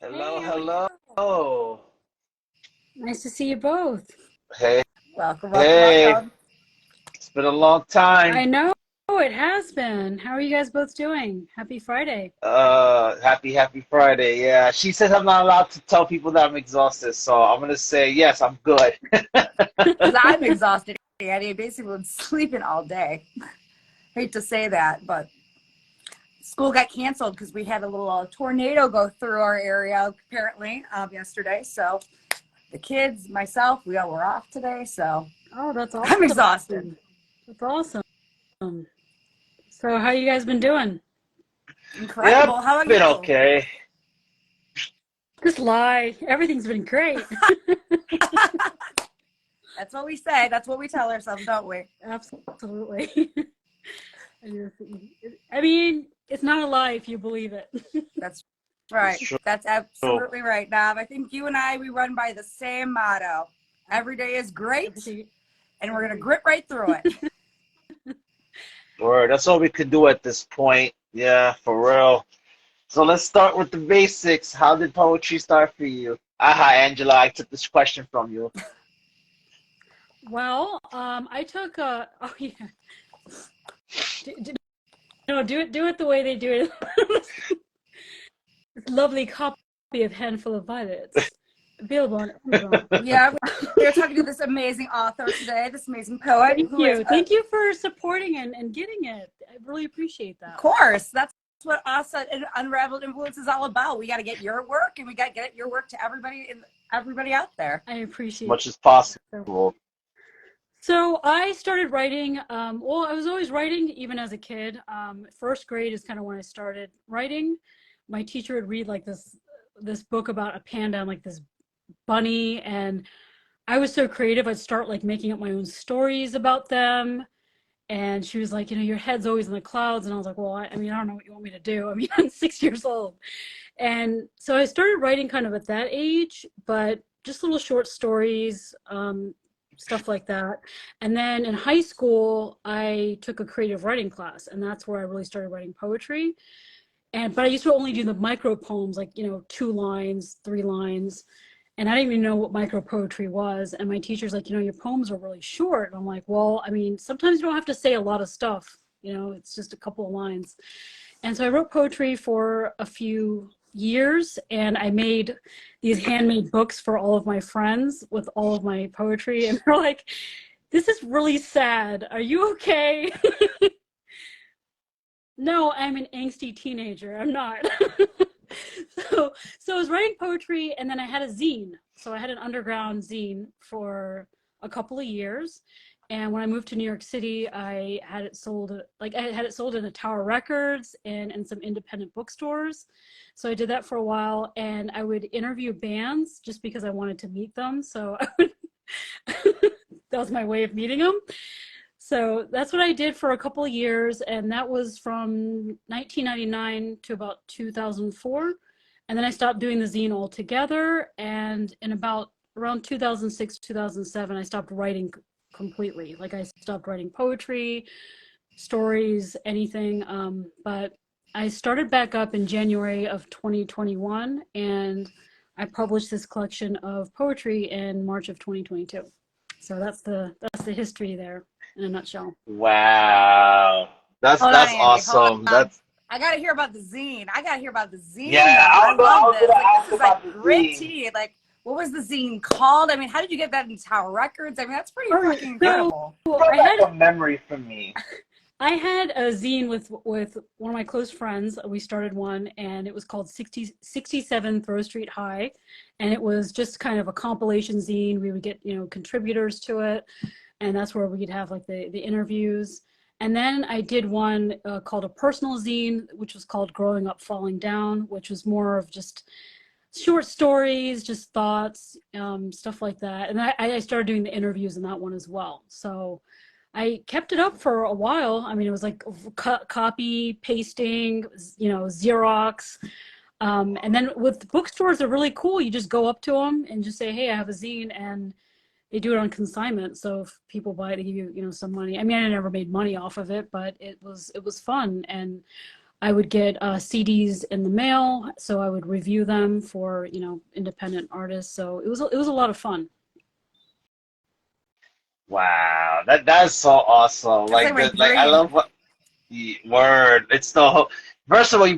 Hello, Hey, how are you? hello. Nice to see you both. Hey, Welcome, welcome, hey. welcome. It's been a long time. I know it has been. How are you guys both doing? Happy Friday. Happy Friday. Yeah, she says I'm not allowed to tell people that I'm exhausted, so I'm gonna say yes, I'm good. Because I'm exhausted, Annie. Basically, been sleeping all day. Hate to say that, but school got canceled because we had a little tornado go through our area apparently yesterday. So the kids, myself, we all were off today. So Oh, that's I'm exhausted. awesome. That's awesome. So, how you guys been doing? Yeah, Incredible. How about been you? okay. Just lie. Everything's been great. That's what we say. That's what we tell ourselves, don't we? Absolutely. I mean, it's not a lie if you believe it. That's It's right. true. That's absolutely right, Nav. I think you and I, we run by the same motto. Every day is great, Everything. and we're going to grit right through it. Word. That's all we could do at this point. Yeah, for real. So let's start with the basics. How did poetry start for you? Aha, Angela, I took this question from you. Well, I took a. Oh yeah. D- d- no, do it the way they do it. This lovely copy of Handful of Violets, available on Amazon. Yeah, we're talking to this amazing author today, this amazing poet Thank who is, you. Thank you for supporting and getting it. I really appreciate of that. course, that's what us at Unraveled Influence is all about. We got to get your work, and we got to get your work to everybody out there. I As appreciate much as it. possible. So I started writing. Well, I was always writing even as a kid. First grade is kind of when I started writing. My teacher would read like this book about a panda and like this bunny, and I was so creative. I'd start like making up my own stories about them. And she was like, your head's always in the clouds. And I was like, well, I mean, I don't know what you want me to do. I mean, I'm 6 years old. And so I started writing kind of at that age, but just little short stories, stuff like that. And then in high school, I took a creative writing class, and that's where I really started writing poetry. But I used to only do the micro poems, like, 2 lines, 3 lines. And I didn't even know what micro poetry was. And my teacher's like, your poems are really short. And I'm like, well, I mean, sometimes you don't have to say a lot of stuff, it's just a couple of lines. And so I wrote poetry for a few years, and I made these handmade books for all of my friends with all of my poetry. And they're like, this is really sad. Are you okay? No, I'm an angsty teenager. I'm not. So I was writing poetry, and then I had a zine. So I had an underground zine for a couple of years. And when I moved to New York City, I had it sold, like I had it sold in the Tower Records and some independent bookstores. So I did that for a while, and I would interview bands just because I wanted to meet them. So that was my way of meeting them. So that's what I did for a couple of years, and that was from 1999 to about 2004. And then I stopped doing the zine altogether, and in about around 2006, 2007, I stopped writing completely. Like I stopped writing poetry, stories, anything. But I started back up in January of 2021, and I published this collection of poetry in March of 2022. So that's the history there in a nutshell. Wow. That's Hold on, that's Andy. Hold awesome. on. That's I got to hear about the zine. I got to hear about the zine, yeah, though. I I love was this. gonna Like, this ask is like about the zine. gritty. Like, what was the zine called? I mean, how did you get that in Tower Records? I mean, that's pretty All right, freaking so incredible. Brought I had back a memory for me. I had a zine with one of my close friends. We started one, and it was called 67 Throw Street High, and it was just kind of a compilation zine. We would get contributors to it, and that's where we'd have like the interviews. And then I did one called a personal zine, which was called Growing Up Falling Down, which was more of just short stories, just thoughts, stuff like that. And I started doing the interviews in that one as well. So I kept it up for a while. I mean, it was like copy pasting, Xerox. And then with bookstores, they're really cool. You just go up to them and just say, "Hey, I have a zine," and they do it on consignment. So if people buy it, they give you, some money. I mean, I never made money off of it, but it was fun. And I would get CDs in the mail, so I would review them for, independent artists. So it was a lot of fun. Wow, that's so awesome. It's like my Like I dream. love what word. It's the first of all, you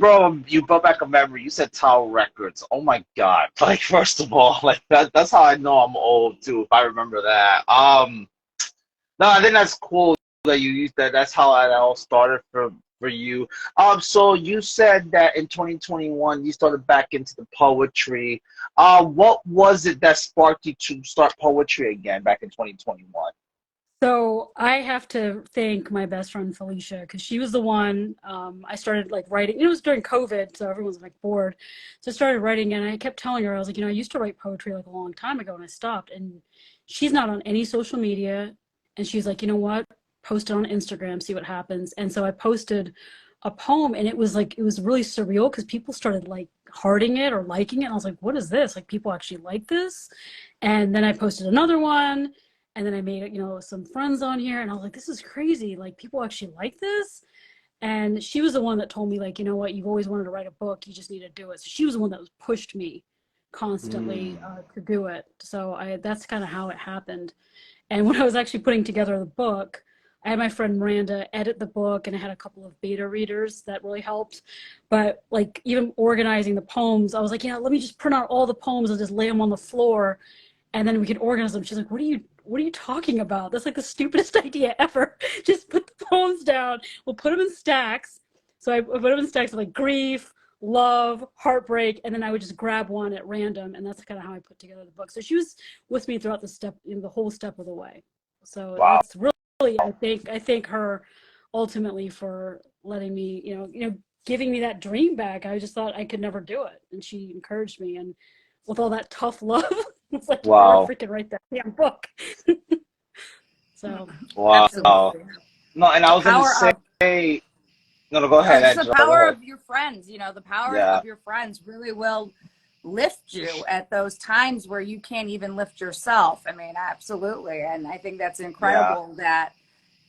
brought back a memory. You said Tower Records. Oh my God! Like first of all, like that's how I know I'm old too. If I remember that. No, I think that's cool that you used that. That's how it all started for you. So you said that in 2021 you started back into the poetry. What was it that sparked you to start poetry again back in 2021? So I have to thank my best friend Felicia because she was the one I started like writing. It was during COVID, so everyone's like bored. So I started writing, and I kept telling her, I was like, I used to write poetry like a long time ago, and I stopped. And she's not on any social media, and she's like, you know what? Post it on Instagram, see what happens. And so I posted a poem, and it was really surreal because people started like hearting it or liking it. And I was like, what is this? Like people actually like this? And then I posted another one. And then I made, some friends on here, and I was like, this is crazy. Like, people actually like this. And she was the one that told me, like, you know what, you've always wanted to write a book. You just need to do it. So she was the one that pushed me constantly Mm, to do it. So that's kind of how it happened. And when I was actually putting together the book, I had my friend Miranda edit the book, and I had a couple of beta readers that really helped. But like even organizing the poems, I was like, let me just print out all the poems and just lay them on the floor, and then we can organize them. She's like, what are you talking about? That's like the stupidest idea ever. Just put the poems down. We'll put them in stacks. So I put them in stacks of like grief, love, heartbreak, and then I would just grab one at random, and that's kind of how I put together the book. So she was with me throughout the whole step of the way. So wow. that's really, I thank her ultimately for letting me, giving me that dream back. I just thought I could never do it, and she encouraged me, and with all that tough love, it's like you gotta Wow. freaking write that damn book. So Wow. Absolutely. No, and I The was gonna power of say, no, no, go ahead, just the Angela. Go power ahead. of your friends, the power Yeah. of your friends really will lift you at those times where you can't even lift yourself. I mean, absolutely. And I think that's Yeah. incredible that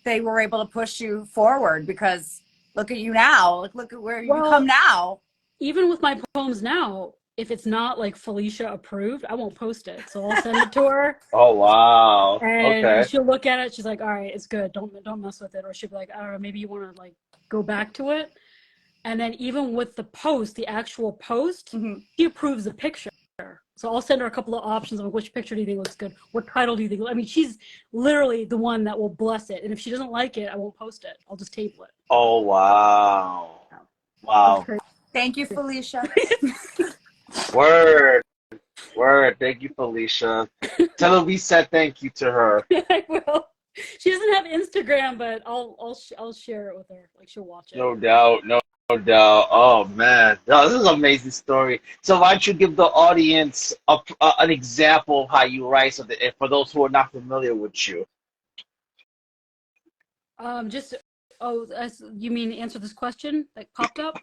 they were able to push you forward because look at you now. Look at where you come well, now. even with my poems now, if it's not like Felicia approved, I won't post it. So I'll send it to her, Oh wow. and Okay. she'll look at it. She's like, all right, it's good. Don't mess with it. Or she'll be like, I don't know, maybe you want to like go back to it. And then even with the post, the actual post, Mm-hmm. she approves the picture. So I'll send her a couple of options on which picture do you think looks good? What title do you think? I mean, she's literally the one that will bless it. And if she doesn't like it, I won't post it. I'll just table it. Oh wow. So it's Wow. crazy. Thank you, Felicia. Word. Word. Thank you, Felicia. Tell her we said thank you to her. I will. She doesn't have Instagram, but I'll share it with her. Like she'll watch it. No doubt. No doubt. Oh man. No, this is an amazing story. So why don't you give the audience an example of how you write so that for those who are not familiar with you. Just you mean answer this question that popped up?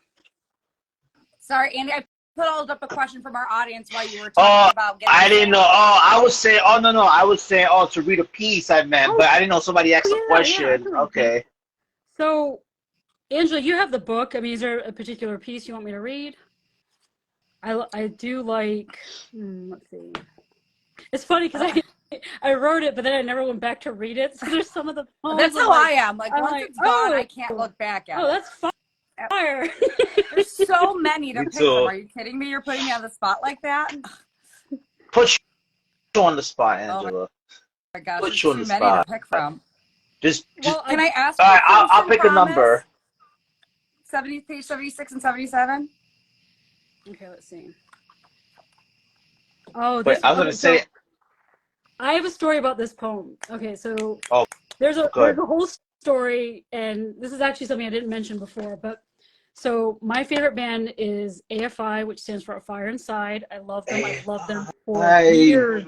Sorry, Andy, I put up a question from our audience while you were Oh, talking about getting I didn't know. sampled. Oh, I was saying. Oh no, no, I was saying. Oh, to read a piece. I meant, Oh but I didn't know somebody asked a yeah, I question. can read a piece. Okay. So Angela, you have the book. I mean, is there a particular piece you want me to read? I do like. Let's see. It's funny because I wrote it, but then I never went back to read it. So there's some of the poems. That's how I am. Like I'm once like, it's gone, I can't look back at it. that's fire. There's so many to Me pick from. too. Are you kidding me? You're putting me on the spot like that? Put you on the spot, Oh Angela. my gosh, Put there's you on too the many to spot. pick from. Just. Well, Can I ask All for right. I'll Crimson pick a number. Promise? Page 76 and 77? okay, let's see. Oh, Wait, I was gonna so say. I have a story about this poem. Okay, so Oh, there's a good. whole story, and this is actually something I didn't mention before, but so my favorite band is AFI, which stands for A Fire Inside. I love them. I've loved them for Hey. years,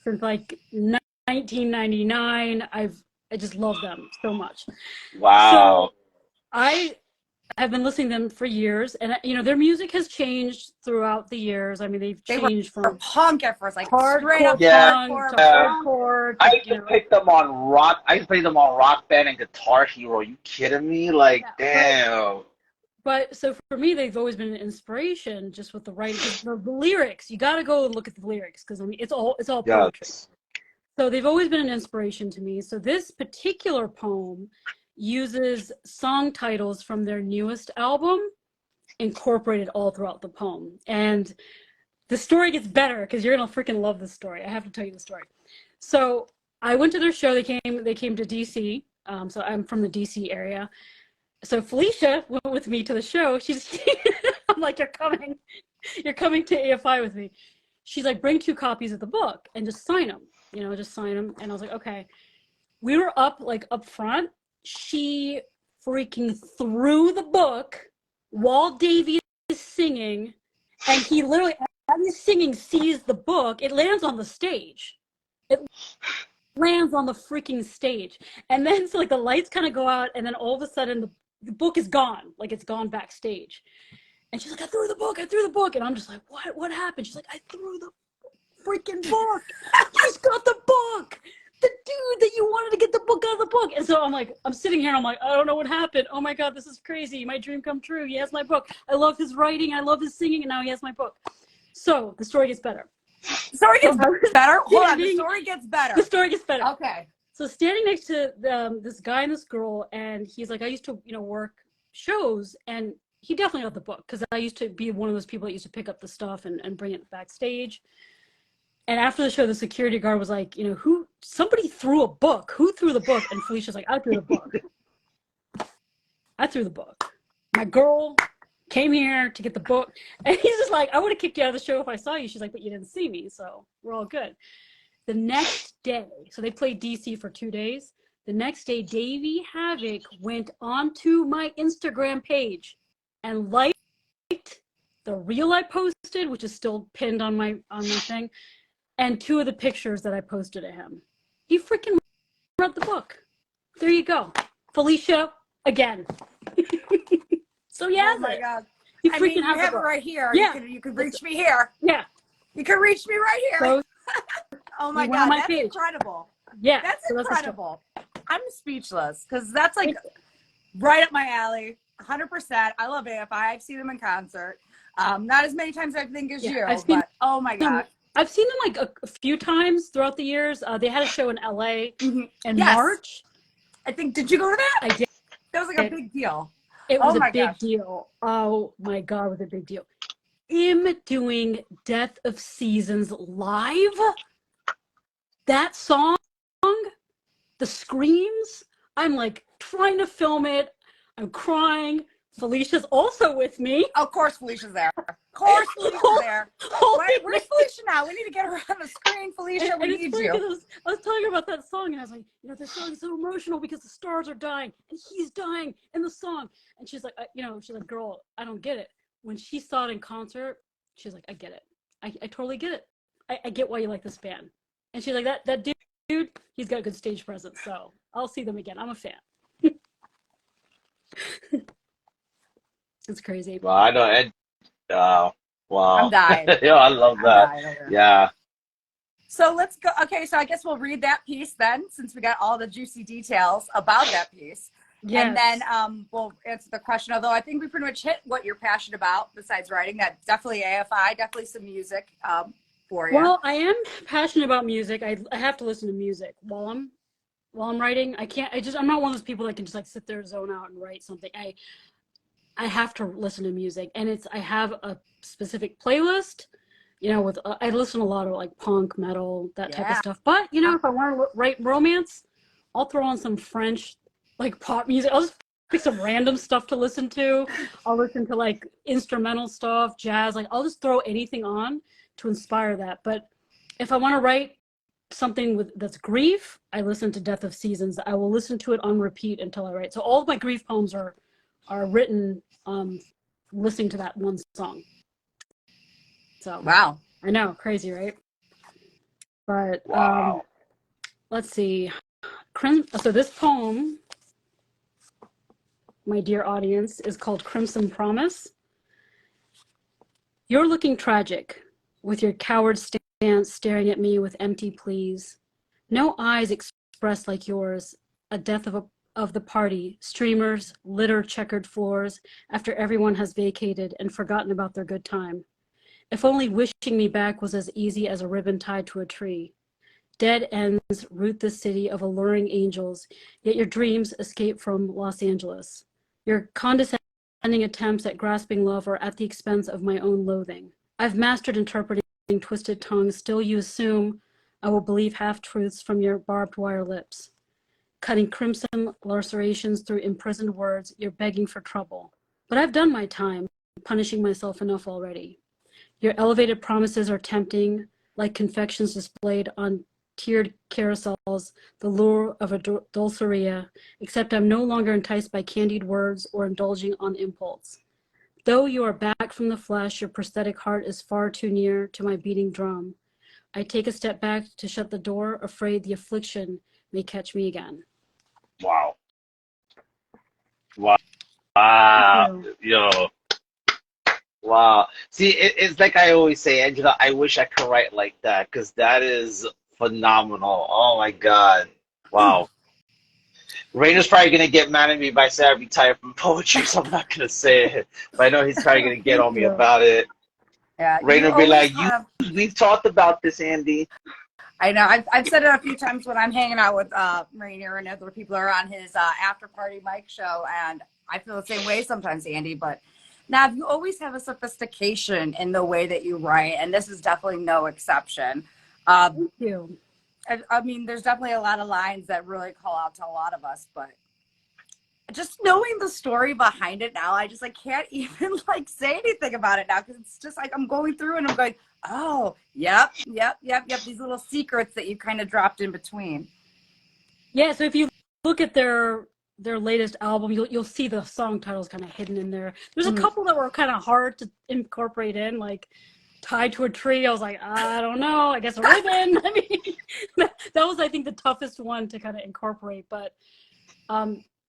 since like 1999. I just love them so much. So Wow. I have been listening to them for years, and their music has changed throughout the years. I mean, they've They were changed from punk at first, like straight hardcore up Yeah. punk hardcore to punk. hardcore I to used to pick them on rock. I used to play them on Rock Band and Guitar Hero. You kidding me? Like, yeah. damn. But so for me, they've always been an inspiration just with the writing. 'Cause the lyrics, you got to go and look at the lyrics because I mean it's all poetry. Yes. So they've always been an inspiration to me. So this particular poem uses song titles from their newest album incorporated all throughout the poem. And the story gets better because you're gonna freaking love this story. I have to tell you the story. So I went to their show. They came to DC. So I'm from the DC area. So Felicia went with me to the show. I'm like, you're coming to AFI with me. She's like, bring 2 copies of the book and just sign them. Just sign them. And I was like, okay. We were up front. She freaking threw the book while Davey is singing, and he literally, as he's singing, sees the book. It lands on the stage. It lands on the freaking stage. And then so the lights kind of go out, and then all of a sudden the book is gone. It's gone backstage. And she's like, I threw the book. And I'm just like, what happened? She's like, I threw the freaking book. He's got the book. The dude that you wanted to get the book out of the book. And so I'm sitting here and I'm like, I don't know what happened. Oh my God, this is crazy. My dream come true. He has my book. I love his writing. I love his singing. And now he has my book. So the story gets better. The story gets better? Hold on, the story gets better. The story gets better. Okay. So standing next to this guy and this girl, and he's like, I used to, work shows, and he definitely got the book because I used to be one of those people that used to pick up the stuff and bring it backstage. And after the show, the security guard was like, somebody threw a book. Who threw the book? And Felicia's like, I threw the book. I threw the book. My girl came here to get the book. And he's just like, I would have kicked you out of the show if I saw you. She's like, but you didn't see me, so we're all good. The next day, so they played DC for 2 days. The next day, Davey Havoc went onto my Instagram page and liked the reel I posted, which is still pinned on my thing, and 2 of the pictures that I posted of him. He freaking read the book. There you go. Felicia, again. So yeah. Oh my God. You I freaking mean, you have it right here. Yeah. You can reach me here. Yeah. You can reach me right here. So, oh my you went God, on my that's page. incredible. Yeah. That's so incredible. I'm speechless because that's right up my alley. 100%. I love AFI. I've seen them in concert. Not as many times I think as you, but oh my God. I've seen them a few times throughout the years. They had a show in LA in March. I think, did you go to that? I did. That was a big deal. It was a big deal. Oh my God, it was a big deal. Him doing Death of Seasons live, that song, the screams, I'm trying to film it. I'm crying. Felicia's also with me. Of course Felicia's there. Of course Felicia's there. Where's Felicia now? We need to get her on the screen. Felicia, we need you. I was talking about that song, and I was like, this song is so emotional because the stars are dying, and he's dying in the song. And she's like, she's like, girl, I don't get it. When she saw it in concert, she's like, I get it. I totally get it. I get why you like this band. And she's like, that dude, he's got good stage presence, so I'll see them again. I'm a fan. It's crazy. Well, I know. Wow. I'm dying. I love that. Yeah. So let's go. Okay, so I guess we'll read that piece then, since we got all the juicy details about that piece. Yes. And then we'll answer the question, although I think we pretty much hit what you're passionate about besides writing. That definitely AFI, definitely some music for you. Well, I am passionate about music. I have to listen to music while I'm writing. I'm not one of those people that can just sit there, zone out and write something. I have to listen to music, and I have a specific playlist, with I listen to a lot of punk, metal, that type of stuff. But if I want to write romance, I'll throw on some French pop music. I'll just pick some random stuff to listen to. I'll listen to instrumental stuff, jazz. I'll just throw anything on to inspire that. But if I want to write something that's grief, I listen to Death of Seasons. I will listen to it on repeat until I write. So all of my grief poems are written listening to that one song. So wow, I know, crazy, right? But wow. Let's see. So this poem, my dear audience, is called Crimson Promise. You're looking tragic with your coward stance, staring at me with empty pleas. No eyes expressed like yours, a death of of the party. Streamers litter checkered floors after everyone has vacated and forgotten about their good time. If only wishing me back was as easy as a ribbon tied to a tree. Dead ends root the city of alluring angels, yet your dreams escape from Los Angeles. Your condescending attempts at grasping love are at the expense of my own loathing. I've mastered interpreting twisted tongues, still you assume I will believe half-truths from your barbed wire lips. Cutting crimson lacerations through imprisoned words, you're begging for trouble. But I've done my time, punishing myself enough already. Your elevated promises are tempting, like confections displayed on tiered carousels, the lure of a dulceria, except I'm no longer enticed by candied words or indulging on impulse. Though you are back from the flesh, your prosthetic heart is far too near to my beating drum. I take a step back to shut the door, afraid the affliction may catch me again. Wow. Wow. Yo. Wow. See, it's like I always say, Angela, I wish I could write like that because that is phenomenal. Oh my God. Wow. Rainer's probably gonna get mad at me if I say I retired from poetry, so I'm not gonna say it. But I know he's probably gonna get on me about it. Yeah, Rainer be like, we've talked about this, Andy. I know. I've said it a few times when I'm hanging out with Rainier and other people are on his after party mic show, and I feel the same way sometimes, Andy. But now you always have a sophistication in the way that you write, and this is definitely no exception. Thank you. I mean, there's definitely a lot of lines that really call out to a lot of us, but just knowing the story behind it now, I just like can't even like say anything about it now because it's just like I'm going through and I'm going, oh, yep. These little secrets that you kind of dropped in between. Yeah, so if you look at their latest album, you'll see the song titles kind of hidden in there. There's a couple that were kind of hard to incorporate in, like Tied to a Tree. I was like, I don't know, I guess a ribbon. I mean, that was I think the toughest one to kind of incorporate. But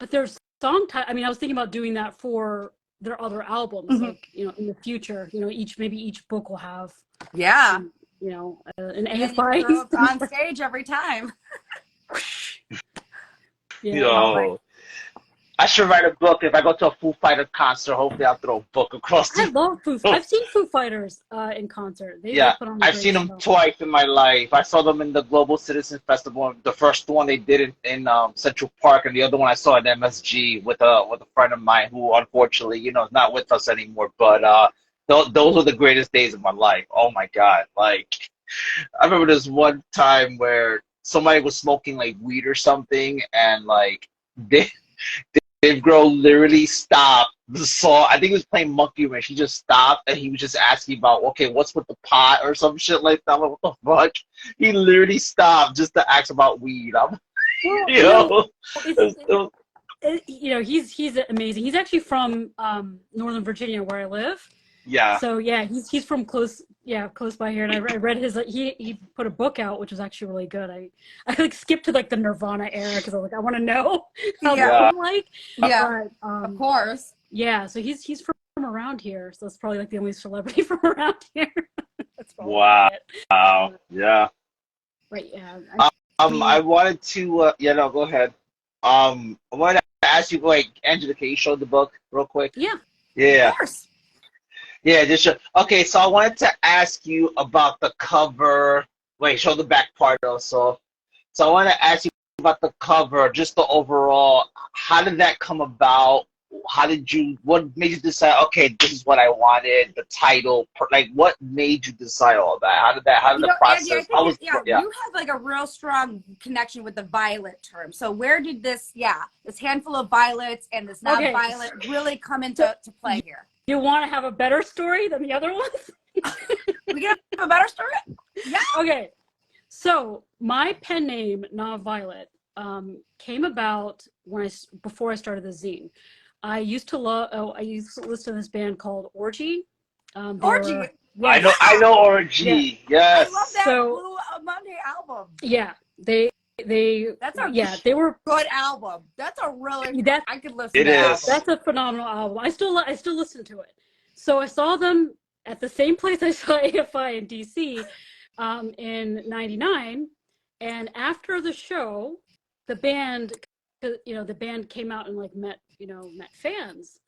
there's I mean, I was thinking about doing that for their other albums, like in the future, maybe each book will have an AFI. Throw it on stage every time. Yo, I should write a book. If I go to a Foo Fighter concert, hopefully I'll throw a book across the. I love Foo. I've seen Foo Fighters in concert. They put on I've seen them twice in my life. I saw them in the Global Citizen Festival. The first one they did in Central Park, and the other one I saw at MSG with a friend of mine who unfortunately is not with us anymore. But those were the greatest days of my life. Oh my God! Like I remember this one time where somebody was smoking like weed or something, and like Dave Grohl literally stopped the song. I think he was playing Monkey Wrench. He just stopped and he was just asking about, okay, what's with the pot or some shit like that. I'm like, what the fuck? He literally stopped just to ask about weed. He's amazing. He's actually from Northern Virginia, where I live. Yeah. So yeah, he's from close by here, and I read his. He put a book out, which was actually really good. I like skipped to like the Nirvana era because I was like, I want to know how that was like. Yeah, but, of course. Yeah, so he's from around here, so it's probably like the only celebrity from around here. That's probably it. Wow. Yeah. Right. Yeah. I wanted to. No, go ahead. I wanted to ask you, like, Angela, can you show the book real quick? Yeah. Yeah. Of course. Yeah, okay, so I wanted to ask you about the cover. Wait, show the back part also. So I want to ask you about the cover, just the overall. How did that come about? What made you decide, okay, this is what I wanted, the title, like what made you decide all that? How did the process? Andy, you have like a real strong connection with the violet term. So where did this handful of violets and this non-violet really come into play here? You want to have a better story than the other ones? We can have a better story? Yeah. Okay. So my pen name, Non-Violet, came about before I started the zine. I used to listen to this band called Orgy. Orgy. I know Orgy. Yeah. Yes. I love that Blue Monday album. Yeah. They were good album. That's a really I could listen to that. That's a phenomenal album. I still listen to it. So I saw them at the same place I saw AFI in DC in '99, and after the show, the band the band came out and like met fans.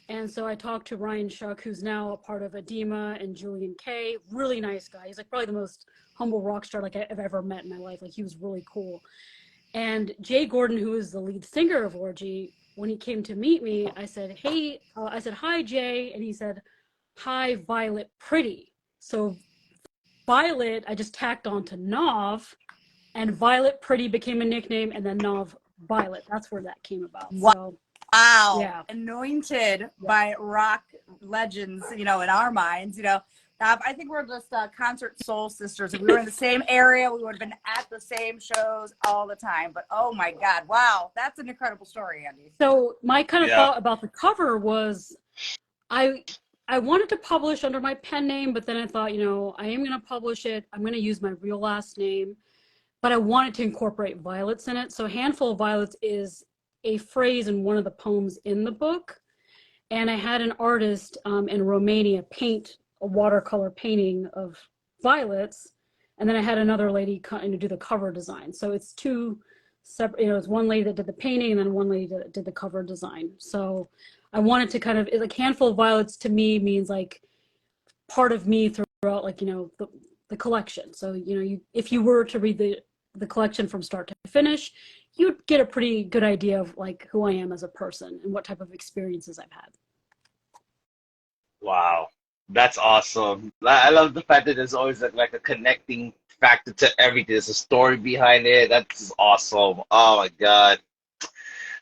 And so I talked to Ryan Shuck, who's now a part of Edema, and Julian Kay. Really nice guy. He's like probably the most humble rock star like I've ever met in my life. Like he was really cool. And Jay Gordon, who is the lead singer of Orgy, when he came to meet me, I said, "Hey," I said, "Hi, Jay," and he said, "Hi, Violet Pretty." So Violet, I just tacked on to Nov, and Violet Pretty became a nickname, and then Nov Violet. That's where that came about. Wow. So, yeah. Anointed by rock legends, in our minds, I think we're just concert soul sisters. If we were in the same area, we would have been at the same shows all the time. But oh my God, wow, that's an incredible story, Andy. So my kind of thought about the cover was, I wanted to publish under my pen name, but then I thought, I am going to publish it. I'm going to use my real last name, but I wanted to incorporate violets in it. So Handful of Violets is a phrase in one of the poems in the book. And I had an artist in Romania paint a watercolor painting of violets. And then I had another lady do the cover design. So it's two separate, it's one lady that did the painting and then one lady that did the cover design. So I wanted to kind of, like Handful of Violets to me means like part of me throughout, like, the collection. So, if you were to read the collection from start to finish, you'd get a pretty good idea of like who I am as a person and what type of experiences I've had. Wow, that's awesome. I love the fact that there's always like a connecting factor to everything. There's a story behind it. That's awesome. Oh my God.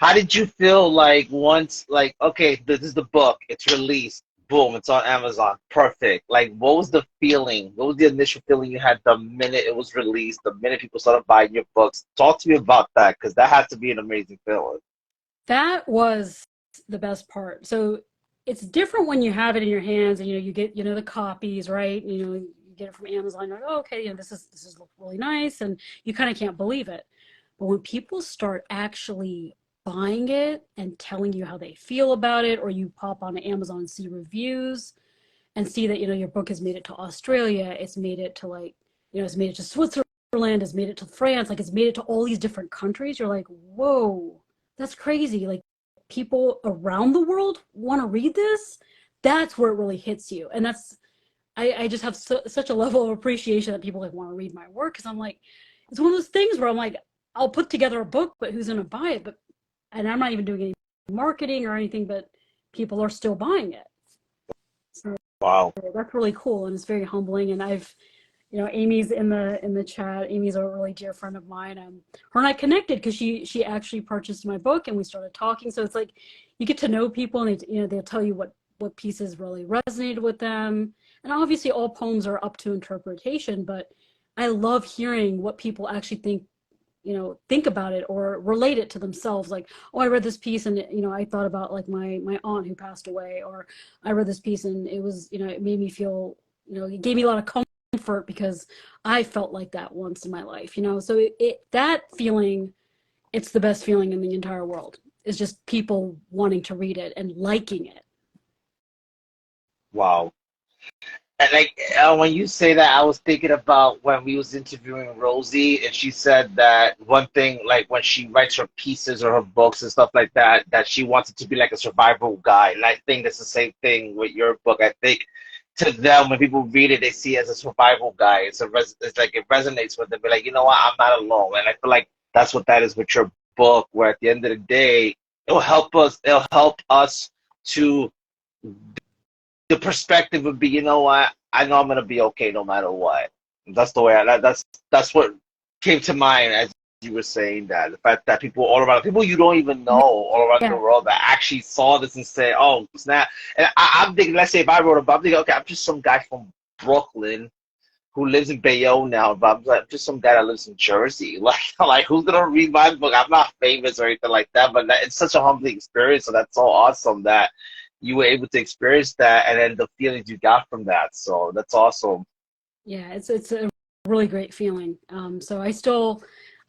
How did you feel like once, like, okay, this is the book, it's released, boom, it's on Amazon, perfect. Like, what was the feeling? What was the initial feeling you had the minute it was released, the minute people started buying your books? Talk to me about that, because that had to be an amazing feeling. That was the best part. So it's different when you have it in your hands and you get the copies, right? You get it from Amazon. You're like, oh, okay, this is really nice, and you kind of can't believe it. But when people start actually buying it and telling you how they feel about it, or you pop on Amazon and see reviews and see that your book has made it to Australia, it's made it to it's made it to Switzerland, it's made it to France, like it's made it to all these different countries. You're like, whoa, that's crazy. Like, people around the world want to read this. That's where it really hits you. And that's, I just have such a level of appreciation that people like want to read my work, because I'm like, it's one of those things where I'm like, I'll put together a book, but who's going to buy it? And I'm not even doing any marketing or anything, but people are still buying it. So Wow. that's really cool, and it's very humbling. And I've, Amy's in the chat. Amy's a really dear friend of mine. Her and I connected because she actually purchased my book, and we started talking. So it's like you get to know people, and they'll tell you what pieces really resonated with them. And obviously, all poems are up to interpretation, but I love hearing what people actually think about it or relate it to themselves. Like, oh, I read this piece and I thought about like my aunt who passed away, or I read this piece and it was it made me feel, it gave me a lot of comfort because I felt like that once in my life. So that feeling, it's the best feeling in the entire world. It's just people wanting to read it and liking it. Wow. And like when you say that, I was thinking about when we was interviewing Rosie, and she said that one thing, like when she writes her pieces or her books and stuff like that, that she wants it to be like a survival guide. And I think that's the same thing with your book. I think to them, when people read it, they see it as a survival guide. It's like it resonates with them. Be like, you know what, I'm not alone. And I feel like that's what that is with your book. Where at the end of the day, it'll help us. It'll help us to. The perspective would be, you know what? I know I'm gonna be okay no matter what. That's the way. That's what came to mind as you were saying that. The fact that people all around, people you don't even know all around the world, that actually saw this and say, "Oh, snap!" And I'm thinking, let's say if I wrote a book, I'm thinking, okay, I'm just some guy from Brooklyn who lives in Bayonne now, but I'm just some guy that lives in Jersey. Like who's gonna read my book? I'm not famous or anything like that, but it's such a humbling experience. So that's so awesome that you were able to experience that, and then the feelings you got from that. So that's awesome. Yeah, it's a really great feeling. So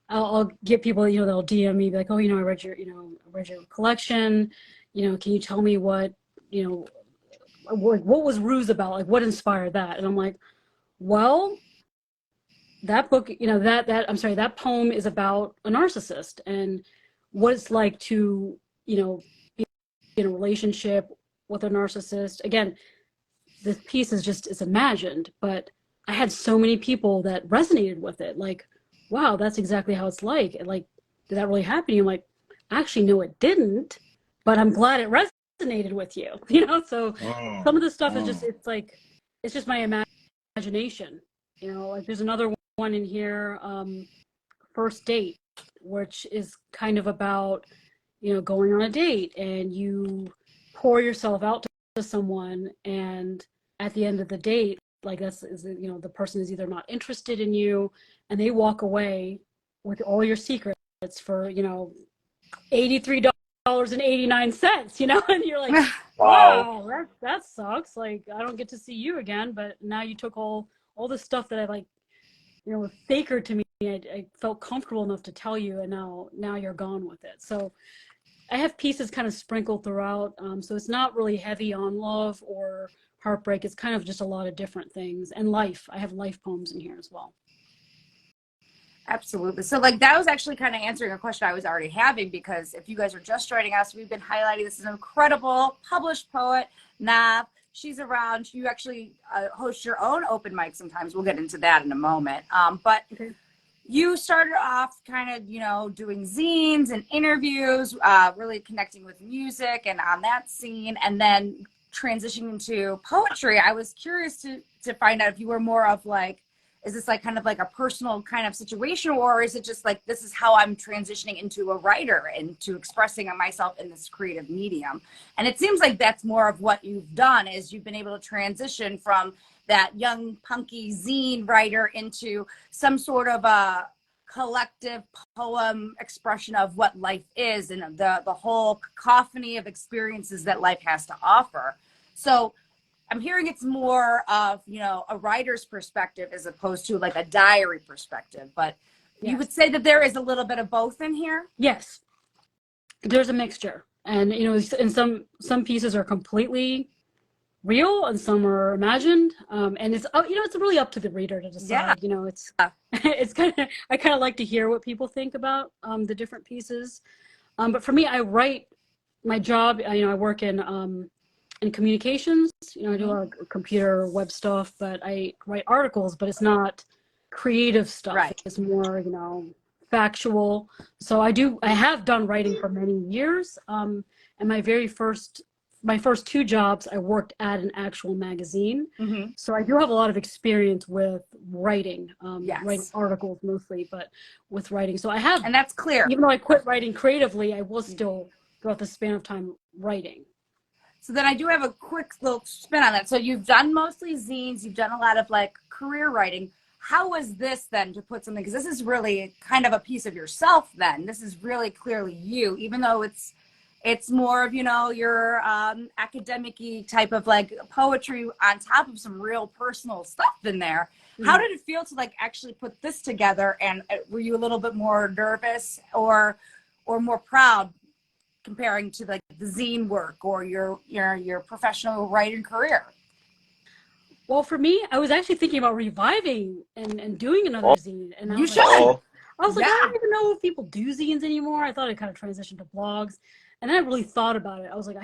I'll get people, they'll DM me like, oh, I read your collection. Can you tell me what was Ruse about? Like, what inspired that? And I'm like, well, that book, that poem is about a narcissist, and what it's like to, be in a relationship with a narcissist. Again, this piece is just, it's imagined, but I had so many people that resonated with it. Like, wow, that's exactly how it's like. And like, did that really happen? I'm like, actually, no, it didn't, but I'm glad it resonated with you, So some of the stuff is just, it's like, it's just my imagination, like there's another one in here, First Date, which is kind of about, going on a date and you pour yourself out to someone, and at the end of the date, like the person is either not interested in you and they walk away with all your secrets for, $83.89, and you're like, wow, that sucks. Like, I don't get to see you again, but now you took all the stuff that I like, was sacred to me. I felt comfortable enough to tell you, and now you're gone with it. So I have pieces kind of sprinkled throughout. So it's not really heavy on love or heartbreak. It's kind of just a lot of different things, and life. I have life poems in here as well. Absolutely. So like that was actually kind of answering a question I was already having, because if you guys are just joining us, we've been highlighting this is an incredible published poet, Nav. She's around. You actually host your own open mic sometimes. We'll get into that in a moment. But okay. You started off kind of, doing zines and interviews, really connecting with music and on that scene, and then transitioning into poetry. I was curious to find out if you were more of like, is this like kind of like a personal kind of situation, or is it just like, this is how I'm transitioning into a writer and to expressing myself in this creative medium? And it seems like that's more of what you've done, is you've been able to transition from that young punky zine writer into some sort of a collective poem expression of what life is and the whole cacophony of experiences that life has to offer. So I'm hearing it's more of, a writer's perspective as opposed to like a diary perspective, but yes. You would say that there is a little bit of both in here? Yes, there's a mixture. And, and some pieces are completely real and some are imagined. And it's, it's really up to the reader to decide. Yeah. It's kind of, I kind of like to hear what people think about the different pieces. But for me, I write, my job, I work in communications. I do a lot of computer web stuff, but I write articles, but it's not creative stuff. Right. It's more, factual. So I have done writing for many years. And my first two jobs, I worked at an actual magazine. Mm-hmm. So I do have a lot of experience with writing, yes. Writing articles mostly, but with writing. So I have, and that's clear. Even though I quit writing creatively, I was still, throughout the span of time, writing. So then I do have a quick little spin on that. So you've done mostly zines, you've done a lot of like career writing. How was this then to put something, because this is really kind of a piece of yourself then. This is really clearly you, even though it's more of, your academic-y type of like poetry on top of some real personal stuff in there. Mm-hmm. How did it feel to like actually put this together? And were you a little bit more nervous or more proud comparing to like the zine work or your professional writing career? Well, for me, I was actually thinking about reviving and doing another zine. And you should. I was like, I don't even know if people do zines anymore. I thought I kind of transitioned to blogs. And then I really thought about it. I was like,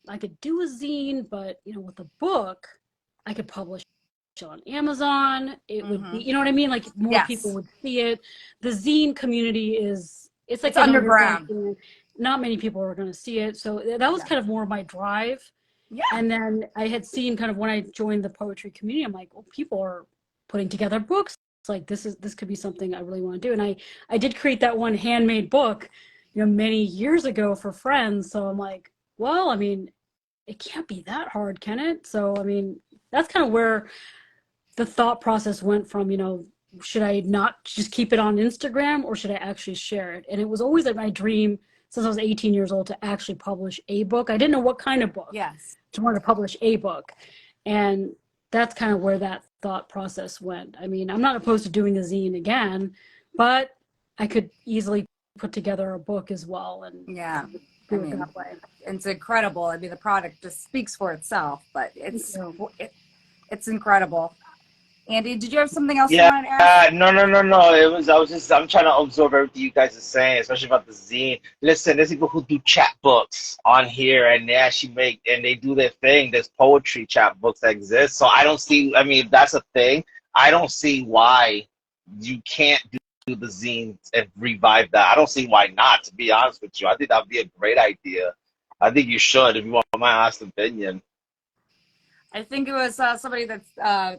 I could do a zine, but with a book, I could publish it on Amazon. It mm-hmm. would be, you know what I mean? Like more yes. people would see it. The zine community it's like underground. Not many people are going to see it. So that was kind of more of my drive. Yeah. And then I had seen kind of when I joined the poetry community, I'm like, well, people are putting together books. It's like, this could be something I really want to do. And I did create that one handmade book, many years ago for friends. So I'm like, well, I mean, it can't be that hard, can it? So, I mean, that's kind of where the thought process went from, should I not just keep it on Instagram or should I actually share it? And it was always like my dream since I was 18 years old to actually publish a book. I didn't know what kind of book. Yes. To want to publish a book. And that's kind of where that thought process went. I mean, I'm not opposed to doing a zine again, but I could easily put together a book as well and do it that way. It's incredible. I mean, the product just speaks for itself, but it's incredible. Andy, did you have something else you Yeah, wanted to ask? no. I'm trying to absorb everything you guys are saying, especially about the zine. Listen, there's people who do chat books on here, and they actually and they do their thing. There's poetry chat books that exist. So I don't see, I mean, if that's a thing, I don't see why you can't do the zine and revive that. I don't see why not, to be honest with you. I think that'd be a great idea. I think you should, if you want my honest opinion. I think it was somebody that's, I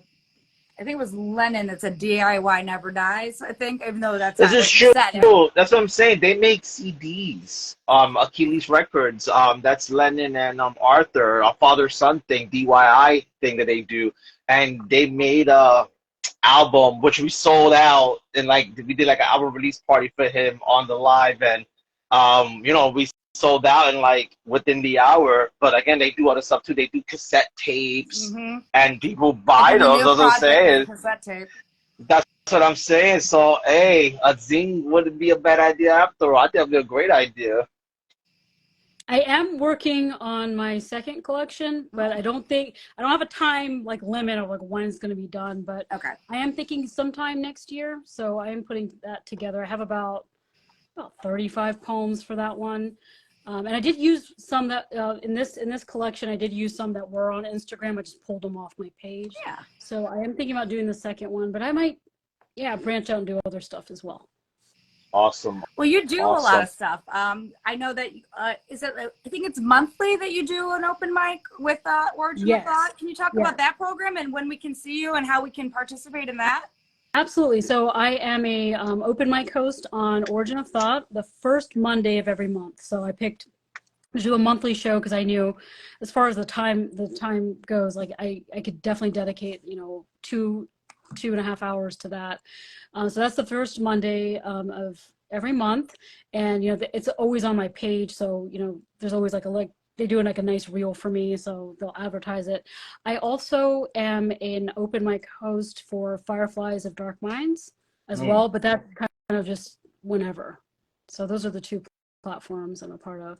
think it was Lennon that said DIY never dies, I think, even though that's This not is what he true. said. That's what I'm saying. They make CDs. Achilles Records. That's Lennon and Arthur, a father-son thing, DIY thing that they do, and they made a album which we sold out, and like we did like an album release party for him on the live, and we sold out in like within the hour. But again, they do other stuff too. They do cassette tapes, and people Like buy in the those. new As I'm project with saying. cassette tape. That's what I'm saying. So, hey, a zine wouldn't be a bad idea after all. I think it'd be a great idea. I am working on my second collection, but I don't have a time like limit of like when it's going to be done, but Okay. I am thinking sometime next year. So I am putting that together. I have about 35 poems for that one. And I did use some that in this collection, I did use some that were on Instagram. I just pulled them off my page. Yeah. So I am thinking about doing the second one, but I might, branch out and do other stuff as well. Awesome. Well, you do Awesome. a lot of stuff. I know that is it? I think it's monthly that you do an open mic with Origin Yes. of Thought. Can you talk about that program and when we can see you and how we can participate in that? Absolutely. So I am a open mic host on Origin of Thought the first Monday of every month. So I picked to do a monthly show because I knew, as far as the time goes, like I could definitely dedicate 2.5 hours to that. So that's the first Monday of every month, and it's always on my page. So there's always they do like a nice reel for me, so they'll advertise it. I also am an open mic host for Fireflies of Dark Minds as well, but that's kind of just whenever. So those are the two platforms I'm a part of.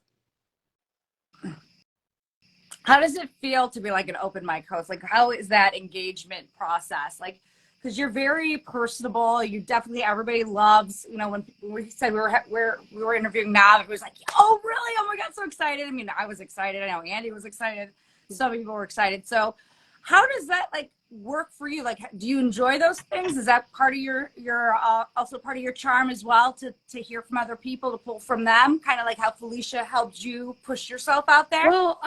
How does it feel to be like an open mic host? Like, how is that engagement process? Like, because you're very personable. You definitely, everybody loves, when we said we were interviewing Nav, it was like, oh, really? Oh my God, so excited. I mean, I was excited. I know Andy was excited. Some people were excited. So how does that work for you? Like, do you enjoy those things? Is that part of your also part of your charm as well, to hear from other people, to pull from them, kind of like how Felicia helped you push yourself out there? Well,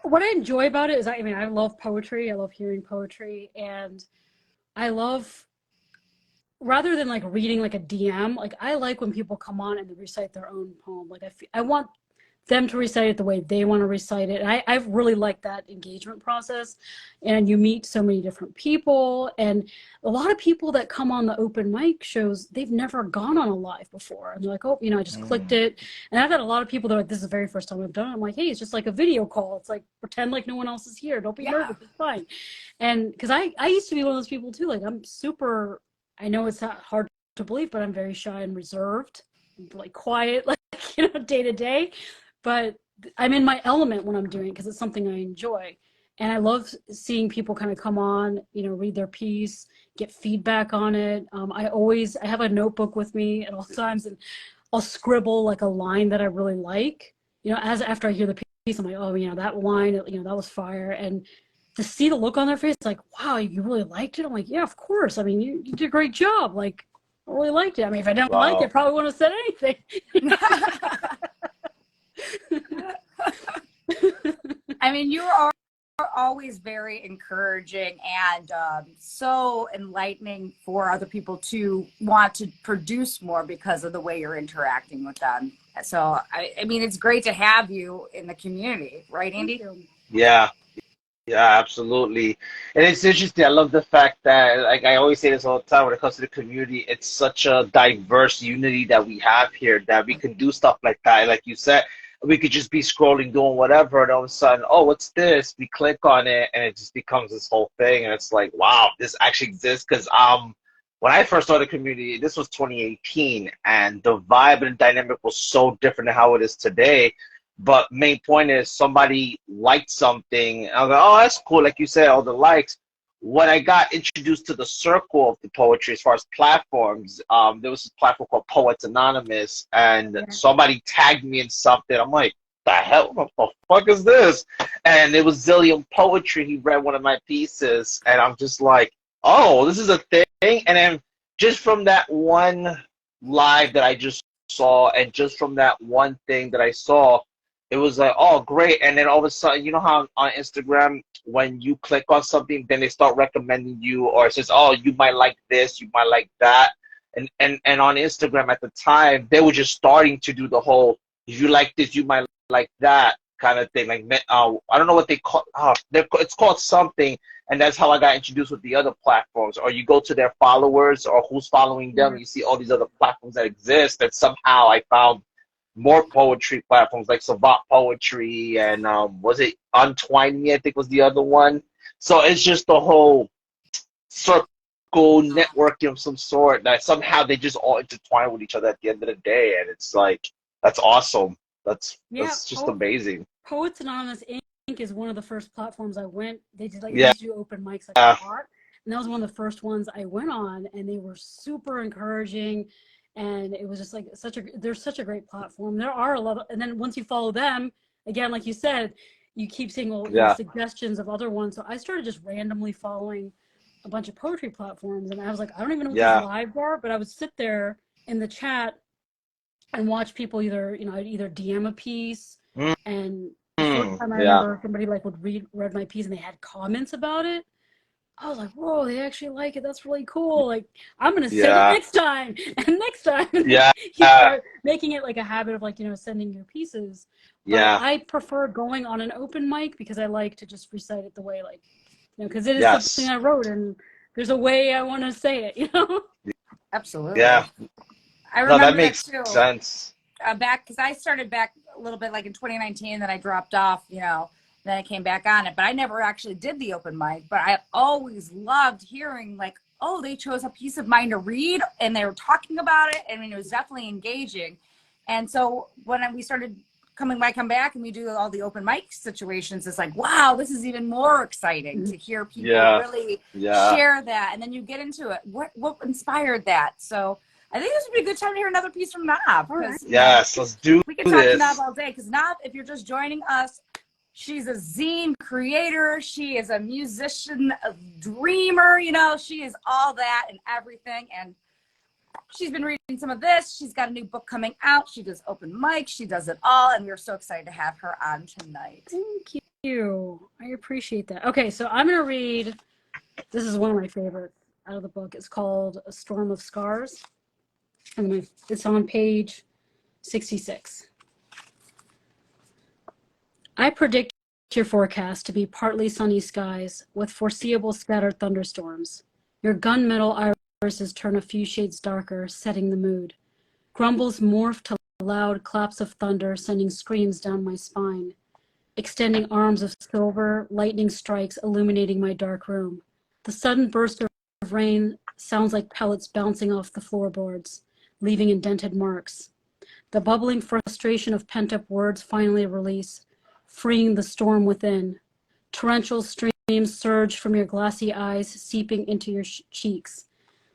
what I enjoy about it is, I love poetry. I love hearing poetry, and I love, rather than reading a DM, I like when people come on and they recite their own poem. I want them to recite it the way they want to recite it. And I really like that engagement process. And you meet so many different people, and a lot of people that come on the open mic shows, they've never gone on a live before. And they're like, oh, I just clicked it. And I've had a lot of people that are like, this is the very first time I've done it. I'm like, hey, it's just like a video call. It's like, pretend like no one else is here. Don't be nervous. It's fine. And because I used to be one of those people too. I'm super, I know it's not hard to believe, but I'm very shy and reserved, quiet, day to day. But I'm in my element when I'm doing it because it's something I enjoy. And I love seeing people kind of come on, read their piece, get feedback on it. I have a notebook with me at all times, and I'll scribble a line that I really like. After I hear the piece, I'm like, oh, that line, that was fire. And to see the look on their face, like, wow, you really liked it? I'm like, yeah, of course. I mean, you did a great job. I really liked it. I mean, if I didn't like it, I probably wouldn't have said anything. I mean, you are always very encouraging and so enlightening for other people to want to produce more because of the way you're interacting with them. So, I mean, it's great to have you in the community, right, Andy? Yeah. Yeah, absolutely. And it's interesting. I love the fact that, I always say this all the time when it comes to the community, it's such a diverse unity that we have here, that we can do stuff like that. Like you said, we could just be scrolling, doing whatever, and all of a sudden, oh, what's this? We click on it, and it just becomes this whole thing. And it's like, wow, this actually exists. Because when I first started the community, this was 2018, and the vibe and dynamic was so different than how it is today. But main point is, somebody liked something. I was like, oh, that's cool. Like you said, all the likes. when I got introduced to the circle of the poetry as far as platforms, there was this platform called Poets Anonymous, and Yeah. somebody tagged me in something. I'm like, the hell, what the fuck is this? And it was Zillion Poetry. He read one of my pieces, and I'm just like, oh, this is a thing. And then just from that one live that I just saw, and just from that one thing that I saw, it was like, oh, great. And then all of a sudden, you know how on Instagram, when you click on something, then they start recommending you, or it says, oh, you might like this, you might like that. And on Instagram at the time, they were just starting to do the whole, if you like this, you might like that kind of thing. Like, I don't know what they call, it's called something. And that's how I got introduced with the other platforms. Or you go to their followers or who's following them, you see all these other platforms that exist. And somehow I found more poetry platforms like Savant Poetry and was it Untwine Me, I think was the other one. So it's just the whole circle networking of some sort that somehow they just all intertwine with each other at the end of the day, and it's like, that's awesome. That's just amazing. Poets Anonymous Inc. is one of the first platforms I went. They did they Yeah. used to do open mics like a lot, and that was one of the first ones I went on, and they were super encouraging. And it was just like there's such a great platform. There are a lot of, and then once you follow them, again, like you said, you keep seeing suggestions of other ones. So I started just randomly following a bunch of poetry platforms, and I was like, I don't even know what these live are, but I would sit there in the chat and watch people I'd either DM a piece, and the first time I remember somebody like would read my piece and they had comments about it. I was like, whoa, they actually like it. That's really cool. Like, I'm going to send it next time and next time. And you start making it like a habit of like, sending your pieces. But I prefer going on an open mic because I like to just recite it the way, like, because it is something I wrote and there's a way I want to say it, Absolutely. Yeah. I remember that makes that too. sense. Back, because I started back a little bit like in 2019, then I dropped off, then I came back on it, but I never actually did the open mic. But I always loved hearing like, oh, they chose a piece of mine to read and they were talking about it. I mean, it was definitely engaging. And so when we started come back and we do all the open mic situations, it's like, wow, this is even more exciting to hear people really share that. And then you get into it. What inspired that? So I think this would be a good time to hear another piece from Nav. Yes, let's do this. We can talk to Nav all day, because Nav, if you're just joining us, she's a zine creator. She is a musician, a dreamer. She is all that and everything. And she's been reading some of this. She's got a new book coming out. She does open mics. She does it all. And we're so excited to have her on tonight. Thank you. I appreciate that. Okay, so I'm going to read. This is one of my favorites out of the book. It's called A Storm of Scars. And it's on page 66. I predict your forecast to be partly sunny skies with foreseeable scattered thunderstorms. Your gunmetal irises turn a few shades darker, setting the mood. Grumbles morph to loud claps of thunder, sending screams down my spine. Extending arms of silver, lightning strikes, illuminating my dark room. The sudden burst of rain sounds like pellets bouncing off the floorboards, leaving indented marks. The bubbling frustration of pent-up words finally release, freeing the storm within. Torrential streams surge from your glassy eyes, seeping into your cheeks.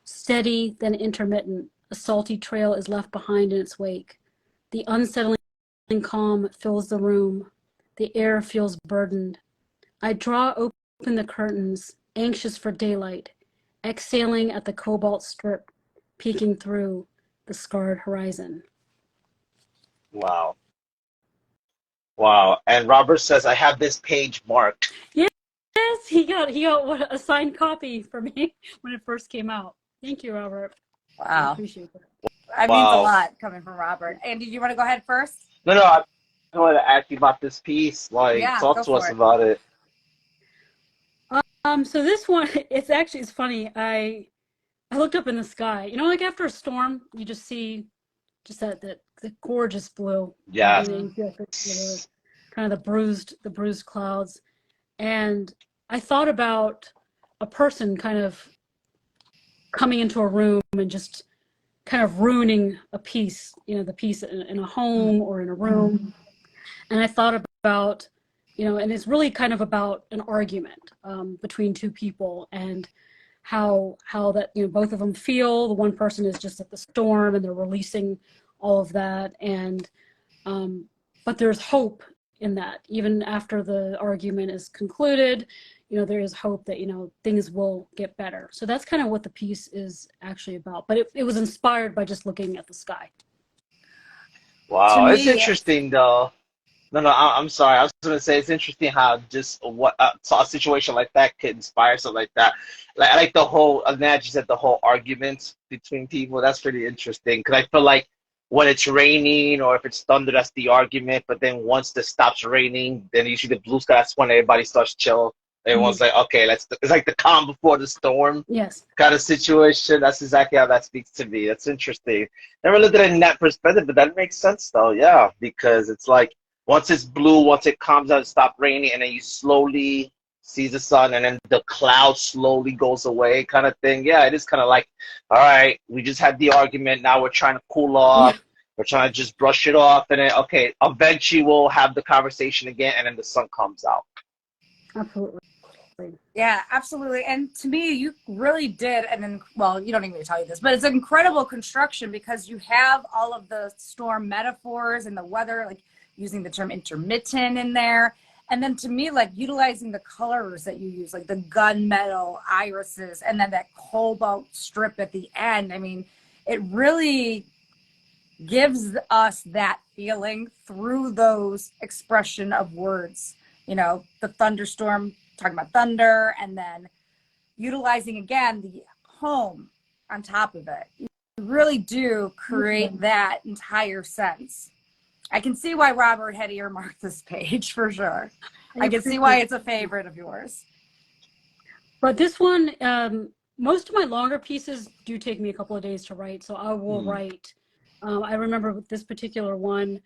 Steady, then intermittent, a salty trail is left behind in its wake. The unsettling calm fills the room. The air feels burdened. I draw open the curtains, anxious for daylight, exhaling at the cobalt strip, peeking through the scarred horizon. Wow. And Robert says, I have this page marked. Yes, he got a signed copy for me when it first came out. Thank you, Robert. Wow. I appreciate that. That means a lot coming from Robert. And did you want to go ahead first? No, I wanted to ask you about this piece. Talk to us about it. So this one, it's funny. I looked up in the sky. Like after a storm, you just see that the gorgeous blue. Yeah. Kind of the bruised clouds. And I thought about a person kind of coming into a room and just kind of ruining a piece, the piece in a home or in a room. And I thought about and it's really kind of about an argument between two people, and how that, both of them feel. The one person is just at the storm and they're releasing all of that, and but there's hope in that. Even after the argument is concluded, there is hope that, things will get better. So that's kind of what the piece is actually about. But it was inspired by just looking at the sky. To Wow, it's me, interesting though. No, no, I'm sorry. I was going to say it's interesting how just what so a situation like that could inspire something like that. Like I like the whole analogy said the whole argument between people. That's pretty interesting because I feel like when it's raining or if it's thunder, that's the argument. But then once it stops raining, then you see the blue sky. That's when everybody starts chill. Everyone's like, okay, let's. It's like the calm before the storm Yes. kind of situation. That's exactly how that speaks to me. That's interesting. Never looked at it in that perspective, but that makes sense though. Yeah, because it's like once it's blue, once it calms down, it stops raining, and then you slowly see the sun, and then the cloud slowly goes away, kind of thing. Yeah, it is kind of like, all right, we just had the argument. Now we're trying to cool Yeah, off. We're trying to just brush it off, and then okay, eventually we'll have the conversation again, and then the sun comes out. absolutely. yeah, absolutely. And to me, you really did. And then, well, you don't even need to tell you this, but it's an incredible construction because you have all of the storm metaphors and the weather, like using the term intermittent in there. And then to me, like utilizing the colors that you use, like the gunmetal irises and then that cobalt strip at the end. I mean, it really gives us that feeling through those expression of words. The thunderstorm, talking about thunder, and then utilizing again the home on top of it. You really do create that entire sense. I can see why Robert had earmarked this page for sure. I can see why it's a favorite of yours. But this one, most of my longer pieces do take me a couple of days to write, so I will write. I remember with this particular one,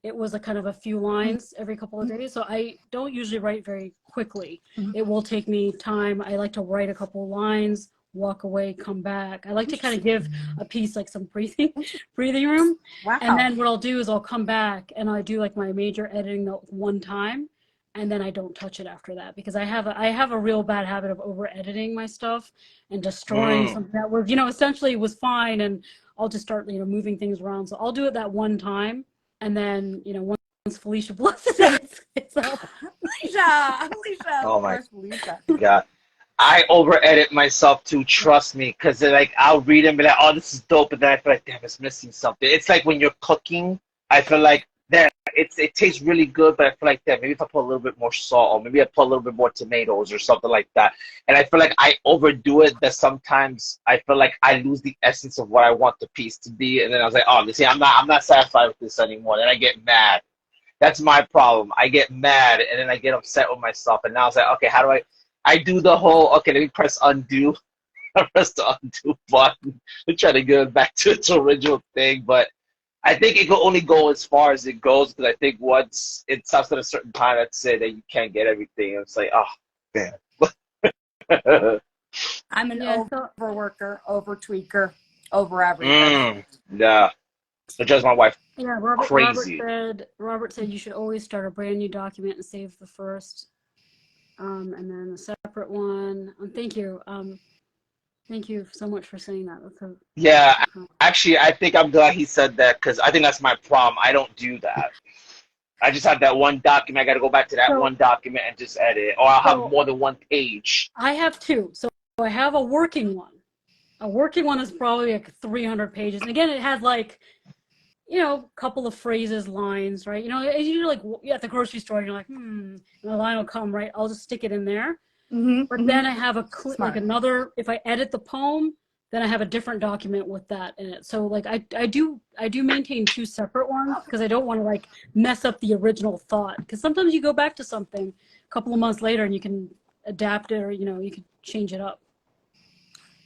it was a kind of a few lines every couple of days, so I don't usually write very quickly. It will take me time. I like to write a couple of lines, walk away, come back. I like to kind of give a piece like some breathing room. Wow. And then what I'll do is I'll come back and I do like my major editing the one time, and then I don't touch it after that, because I have a real bad habit of over editing my stuff and destroying something that was, essentially was fine, and I'll just start, moving things around. So I'll do it that one time, and then, once Felicia blesses it, it's up. Alicia, Oh of my course, Felicia. God. I over edit myself too, trust me, because like I'll read and be like, oh, this is dope, and then I feel like, damn, it's missing something. It's like when you're cooking, I feel like that it tastes really good, but I feel like that maybe if I put a little bit more salt, or maybe I put a little bit more tomatoes or something like that. And I feel like I overdo it, that sometimes I feel like I lose the essence of what I want the piece to be, and then I was like, oh, see, I'm not satisfied with this anymore. Then I get mad. That's my problem. I get mad and then I get upset with myself. And now it's like, okay, how do I do the whole, okay, let me press undo. I press the undo button to try to get it back to its original thing. But I think it can only go as far as it goes, because I think once it stops at a certain time, that's it, that you can't get everything. It's like, oh, damn. I'm an Yeah, so overworker, over tweaker, over everything. Yeah. It drives my wife yeah, crazy. Robert said you should always start a brand new document and save the first, and then a separate one. Thank you. Thank you so much for saying that. Yeah, actually, I think I'm glad he said that, because I think that's my problem. I don't do that. I just have that one document. I got to go back to that one document and just edit, or I'll have more than one page. I have two. So I have a working one. A working one is probably like 300 pages. And again, it has like, a couple of phrases, lines, right? You're like at the grocery store, you're like, and the line will come, right? I'll just stick it in there. But then I have like another, if I edit the poem, then I have a different document with that in it. So like I do maintain two separate ones, because I don't want to like mess up the original thought. Because sometimes you go back to something a couple of months later and you can adapt it, or you can change it up.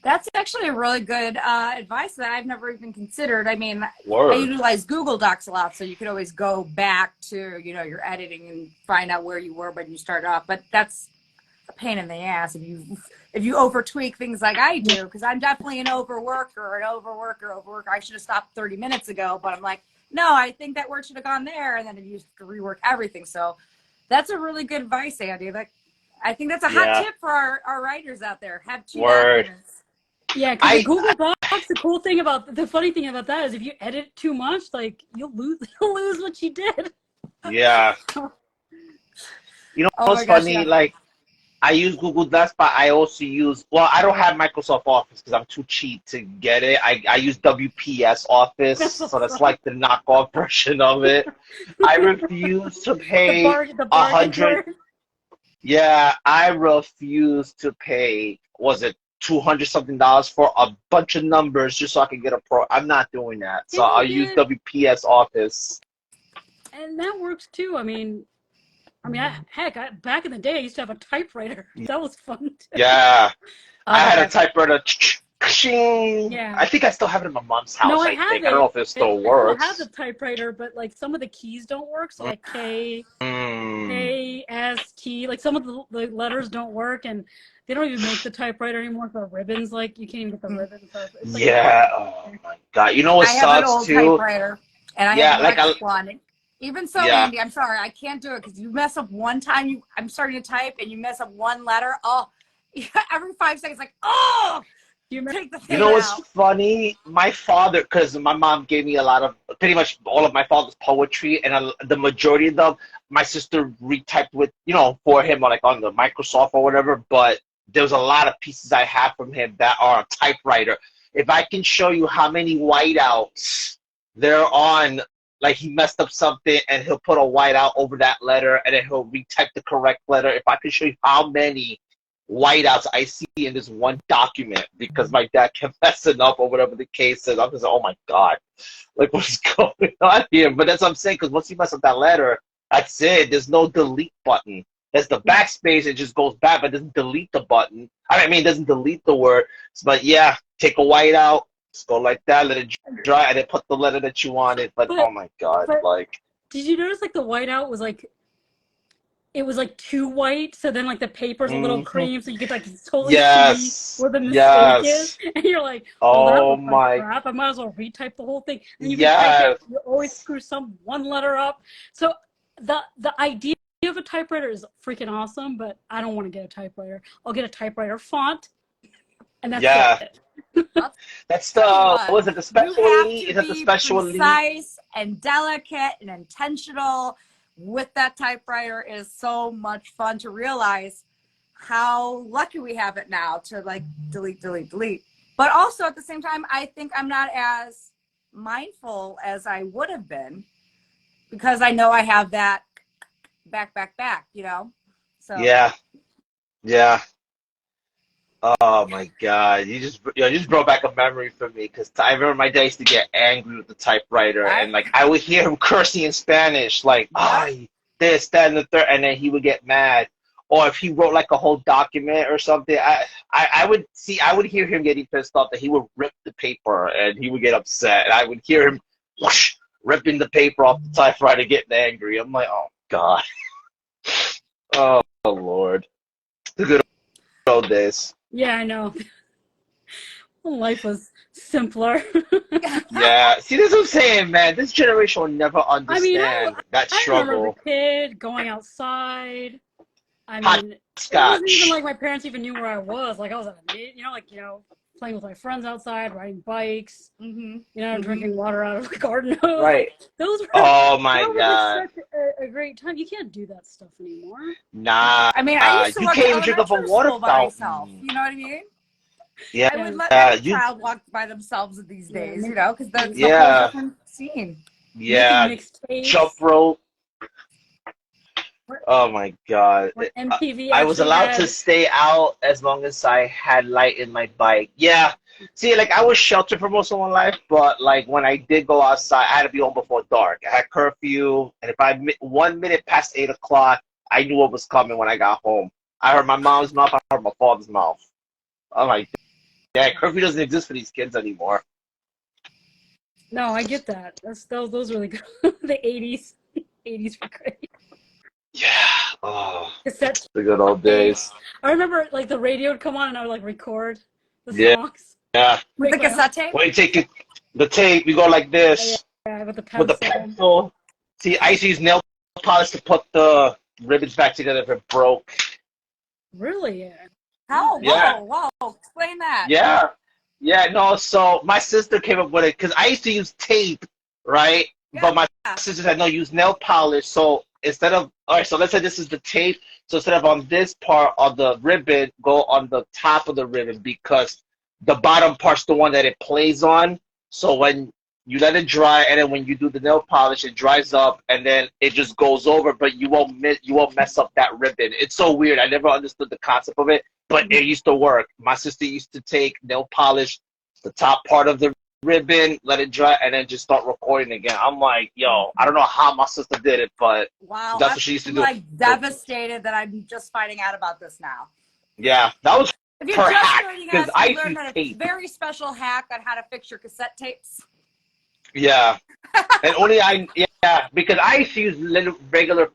That's actually a really good advice that I've never even considered. I mean, Word. I utilize Google Docs a lot, so you could always go back to, your editing and find out where you were when you started off. But that's a pain in the ass if you over tweak things like I do, because I'm definitely an overworker. I should have stopped 30 minutes ago, but I'm like, no, I think that word should have gone there, and then you have to rework everything. So That's a really good advice, Andy. I think that's a hot Yeah. tip for our writers out there. Have 2 Word. documents. Yeah, because the Google Docs, the funny thing about that is if you edit too much, like you'll lose what you did. Yeah. You know Oh what's my gosh, funny? yeah. Like, I use Google Docs, but I also use, well, I don't have Microsoft Office because I'm too cheap to get it. I use WPS Office, That's so that's awesome. like the knockoff version of it. I refuse to pay the a bargain hundred. word. Yeah, I refuse to pay, was it $200 something for a bunch of numbers just so I can get a pro. I'm not doing that. So Can you I'll use get, WPS Office. and that works too. Back in the day, I used to have a typewriter. That was fun too. Yeah, I Oh my had a gosh. typewriter. Yeah. I think I still have it in my mom's No, house, I I have think. I don't know it. if it I still still have the works. typewriter, but like some of the keys don't work. So like Mm, K, S, T, like some of the letters don't work, and they don't even make the typewriter anymore for ribbons. Like you can't even get the ribbons. So it's like a yeah, oh my God. You know what I have an sucks old too? typewriter, and I have an Yeah, electric one. Even so, yeah. Andy, I'm sorry, I can't do it because you mess up one time. I'm starting to type, and you mess up one letter. Oh, every 5 seconds, like, oh, You take the You thing know what's out. funny? My father, because my mom gave me a lot of, pretty much all of my father's poetry, and the majority of them, my sister retyped with, for him, like on the Microsoft or whatever. But there's a lot of pieces I have from him that are a typewriter. If I can show you how many whiteouts there on, like he messed up something and he'll put a whiteout over that letter and then he'll retype the correct letter. If I can show you how many whiteouts I see in this one document because my dad kept messing up or whatever the case is. I'm just like, oh my God, like what's going on here? But that's what I'm saying, because once you mess up that letter, that's it. There's no delete button. There's the backspace, it just goes back, but doesn't delete the button. I mean, it doesn't delete the word. But yeah, take a whiteout, just go like that, let it dry, and then put the letter that you wanted. But oh my God, but like. did you notice like the whiteout was like it was like too white, so then like the paper's a little Mhm. cream, so you could like totally see Yes, where the mistake is, yes. and you're like, well, that Oh looks like my, crap. I might as well retype the whole thing. And you retype it, yes. you always screw one letter up. So the idea of a typewriter is freaking awesome, but I don't want to get a typewriter. I'll get a typewriter font, and that's Yeah. it. That's Tell you the, what, was it the you special have elite? to Is it the be special elite? precise and delicate and intentional with that typewriter. Is so much fun to realize how lucky we have it now to like delete, delete, delete. But also at the same time, I think I'm not as mindful as I would have been because I know I have that back, So Yeah, yeah. Oh my God. You just brought back a memory for me because I remember my dad used to get angry with the typewriter I, and like I would hear him cursing in Spanish, like, yeah, this, that, and the third, and then he would get mad. Or if he wrote like a whole document or something, I would hear him getting pissed off that he would rip the paper and he would get upset. And I would hear him whoosh, ripping the paper off the typewriter, getting angry. I'm like, oh God. Oh Lord. The good old days. Yeah, I know. Life was simpler. Yeah. See, this is what I'm saying, man. This generation will never I mean, understand that I remember as struggle. a kid going outside. I Hot mean, it wasn't even scotch. like my parents even knew where I was. Like I was at a, playing with my friends outside, riding bikes, drinking water out of a garden hose. Right. Like those were Oh my that was God. like such a great time. You can't do that stuff anymore. Nah. I mean, I used to You walk to can't even drink off a elementary water school by myself. fountain. You know what I mean? Yeah. I would let Yeah, every You. child walk by themselves these yeah, days, because that's a whole Yeah. different scene. making Yeah. Jump mixtapes. rope. Oh my God. When MTV I was actually allowed to had. stay out as long as I had light in my bike. Yeah. See, like I was sheltered for most of my life, but like when I did go outside, I had to be home before dark. I had curfew, and if 1 minute past 8 o'clock, I knew what was coming when I got home. I heard my mom's mouth. I heard my father's mouth. I'm like, yeah, curfew doesn't exist for these kids anymore. No, I get that. Those really good. The 80s. 80s were great. Yeah. Oh, Cassette the good old days. tapes. I remember like the radio would come on and I would like record the Yeah. songs. Yeah. With the Make my cassette tape? When you take it, the tape, we go like this Yeah, with the with the pencil. pencil. See, I used to use nail polish to put the ribbons back together if it broke. Really? How? Yeah. Whoa. Explain that. Yeah. Yeah, no, so my sister came up with it because I used to use tape, right? Yeah. But my sister said, no, use nail polish. So instead of, all right, so let's say this is the tape. So instead of on this part of the ribbon, go on the top of the ribbon because the bottom part's the one that it plays on. So when you let it dry, and then when you do the nail polish, it dries up, and then it just goes over, but you won't mess up that ribbon. It's so weird. I never understood the concept of it, but it used to work. My sister used to take nail polish, the top part of the ribbon, let it dry, and then just start recording again. I'm like, yo, I don't know how my sister did it, but Wow. that's what she used to I'm do. like devastated that I'm just finding out about this now. Yeah, that was If you're her just hack joining because us, I we used to learned use a tape. very special hack on how to fix your cassette tapes. Yeah, and only yeah, because I used to use little regular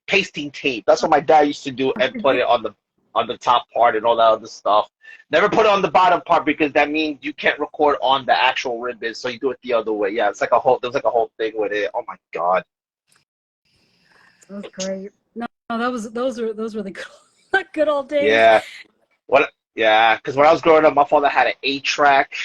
pasting tape. That's what my dad used to do and put it on the top part and all that other stuff. Never put it on the bottom part because that means you can't record on the actual ribbon, so you do it the other way. Yeah, it's like there's like a whole thing with it. Oh my god. That was great. No, those were the good old days. Yeah. Yeah, because when I was growing up, my father had an 8-track.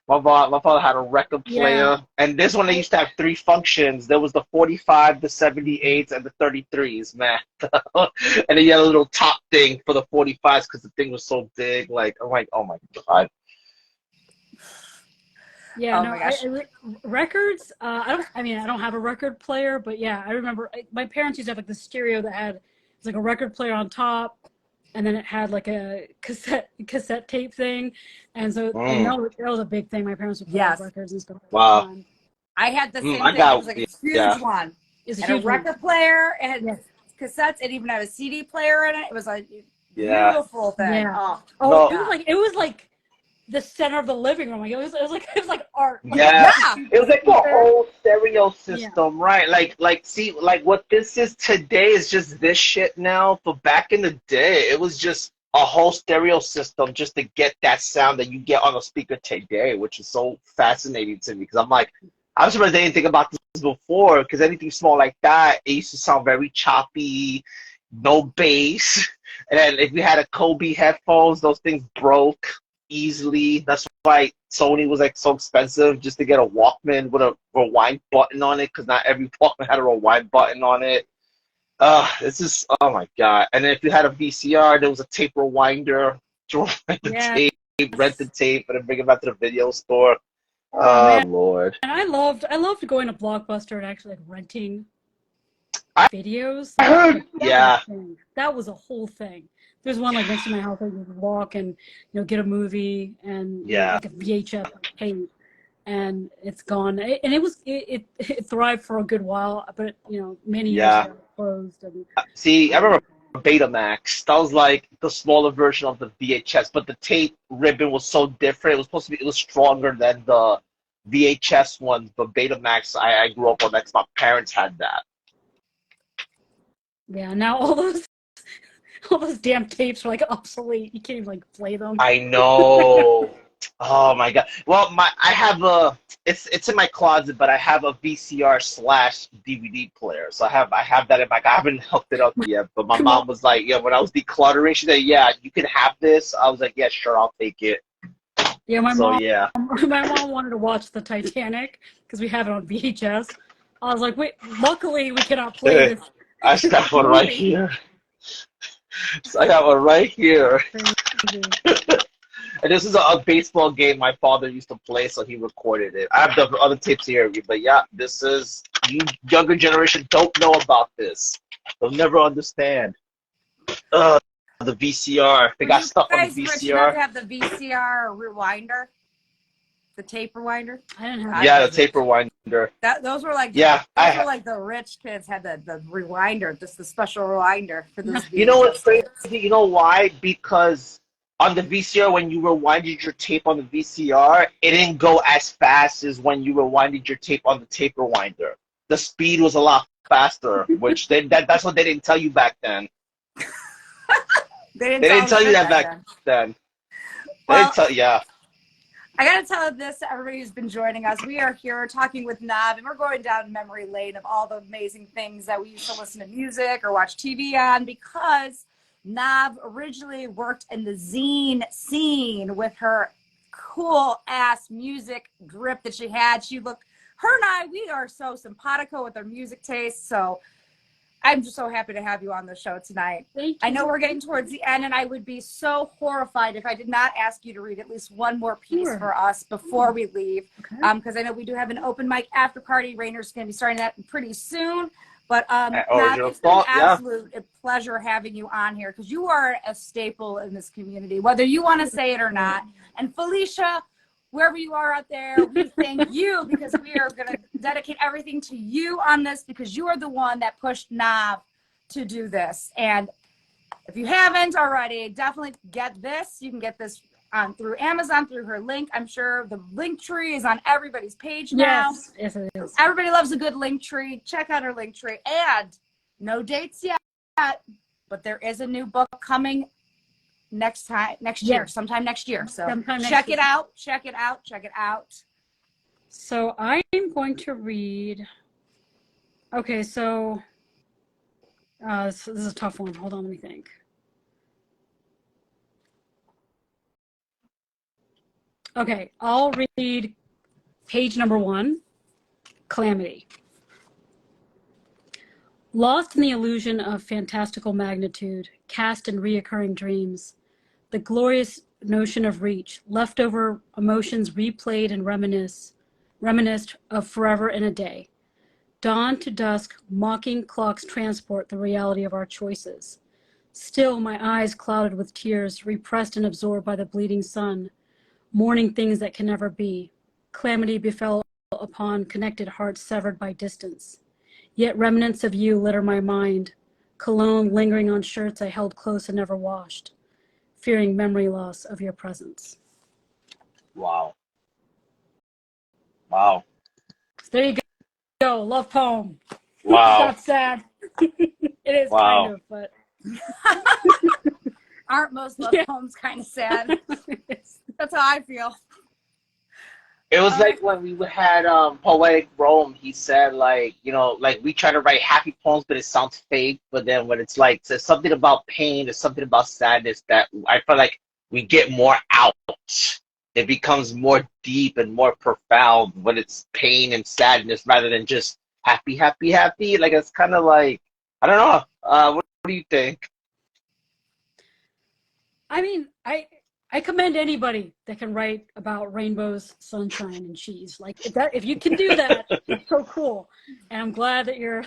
My father had a record player, Yeah. and this one they used to have 3 functions. There was the 45, the 78s, and the 33s, man. And then you had a little top thing for the 45s because the thing was so big. Like, I'm like, oh my god. Yeah, Oh no, my gosh. records. I mean, I don't have a record player, but yeah, I remember my parents used to have like the stereo that had it's like a record player on top, and then it had like a cassette tape thing, and so and that was a big thing. My parents would play Yes. records and stuff all the Wow. time. I had the same I thing. It got was like a huge yeah. one. It's a And a huge one. record player. It had Yes. cassettes. It even had a CD player in it. It was a Yeah. beautiful thing. Yeah. Oh, No. It was like the center of the living room. Like, it was like art. Like, Yeah. Yeah. It was like the whole stereo Yeah. system, right? See, like what this is today is just this shit now. But back in the day, it was just a whole stereo system just to get that sound that you get on a speaker today, which is so fascinating to me because I'm like, I was surprised they didn't think about this before because anything small like that, it used to sound very choppy, no bass. And then if you had a Kobe headphones, those things broke easily. That's why Sony was like so expensive just to get a Walkman with a rewind button on it because not every Walkman had a rewind button on it. It's just, oh my god. And then if you had a VCR, there was a tape rewinder to rewind the tape, rent the tape, and then bring it back to the video store. Oh, man. Lord. And I loved going to Blockbuster and actually like renting videos. I heard, yeah. That was a whole thing. There's one like next to my house I could walk and get a movie and like a VHS tape, and it's gone. And it thrived for a good while, but many years ago it closed. And see, I remember Betamax. That was like the smaller version of the VHS, but the tape ribbon was so different. It was stronger than the VHS ones. But Betamax, I grew up on that 'cause my parents had that. Yeah, now all those damn tapes are like obsolete. You can't even like play them. I know. Oh my god. Well, I have it's in my closet, but I have a VCR/DVD player. So I have that in my. I haven't hooked it up yet, but my mom was like, yeah, when I was decluttering, she said, yeah, you can have this. I was like, yeah, sure, I'll take it. Yeah, my mom wanted to watch the Titanic because we have it on VHS. I was like, wait, luckily we cannot play this. I got one right here. So I got one right here. And this is a baseball game my father used to play, so he recorded it. I have the other tapes here, but yeah, this is, you younger generation don't know about this. They'll never understand. The VCR. They got stuck on the VCR. Did you have the VCR rewinder? The tape rewinder? I didn't have Yeah, the tape rewinder. Those were like yeah, those were like the rich kids had the rewinder, just the special rewinder for this. You know what's crazy? You know why? Because on the VCR, when you rewinded your tape on the VCR, it didn't go as fast as when you rewinded your tape on the tape rewinder. The speed was a lot faster, which that's what they didn't tell you back then. They didn't tell you that back then. Well, yeah. I gotta tell this to everybody who's been joining us. We are here talking with Nav, and we're going down memory lane of all the amazing things that we used to listen to music or watch TV on, because Nav originally worked in the zine scene with her cool ass music grip that she had. Her and I, we are so simpatico with our music taste. So I'm just so happy to have you on the show tonight. Thank you. I know we're getting towards the end, and I would be so horrified if I did not ask you to read at least one more piece for us before we leave. Because I know we do have an open mic after party. Rainer's going to be starting that pretty soon. But it's been an absolute pleasure having you on here, because you are a staple in this community, whether you want to say it or not. And Felicia, wherever you are out there, we thank you, because we are going to dedicate everything to you on this, because you are the one that pushed Nav to do this. And if you haven't already, definitely get this. You can get this through Amazon, through her link. I'm sure the link tree is on everybody's page now. Yes, it is. Everybody loves a good link tree. Check out her link tree. And no dates yet, but there is a new book coming next year, sometime next year. So check it out. So I'm going to read. Okay, so this is a tough one. Hold on, let me think. Okay, I'll read page number 1, Calamity. Lost in the illusion of fantastical magnitude, cast in reoccurring dreams, the glorious notion of reach, leftover emotions replayed and reminisced of forever in a day. Dawn to dusk, mocking clocks transport the reality of our choices. Still, my eyes clouded with tears, repressed and absorbed by the bleeding sun, mourning things that can never be. Calamity befell upon connected hearts severed by distance. Yet remnants of you litter my mind, cologne lingering on shirts I held close and never washed, fearing memory loss of your presence. Wow. So there you go. Love poem. Wow. That's sad. It is kind of, but aren't most love poems kind of sad? That's how I feel. It was like when we had Poetic Rome, he said, like, you know, like we try to write happy poems, but it sounds fake. But then when it's like, there's something about pain, there's something about sadness that I feel like we get more out. It becomes more deep and more profound when it's pain and sadness rather than just happy, happy, happy. Like, it's kind of like, I don't know. What do you think? I mean, I commend anybody that can write about rainbows, sunshine, and cheese. Like if you can do that, it's so cool. And I'm glad that you're.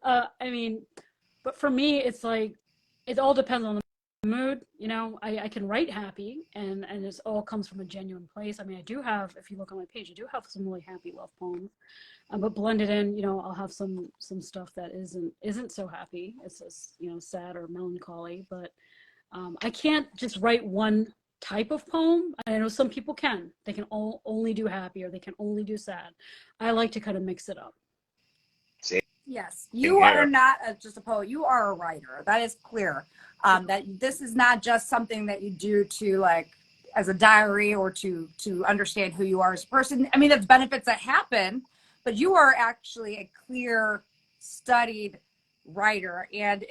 I mean, but for me, it's like it all depends on the mood. You know, I can write happy, and it all comes from a genuine place. I mean, I do have, if you look on my page, I do have some really happy love poems, but blended in, you know, I'll have some stuff that isn't so happy. It's just, you know, sad or melancholy, but. I can't just write one type of poem. I know some people can. They can only do happy, or they can only do sad. I like to kind of mix it up. Yes, you are not just a poet. You are a writer. That is clear. That this is not just something that you do to, like, as a diary or to understand who you are as a person. I mean, there's benefits that happen, but you are actually a clear, studied writer. And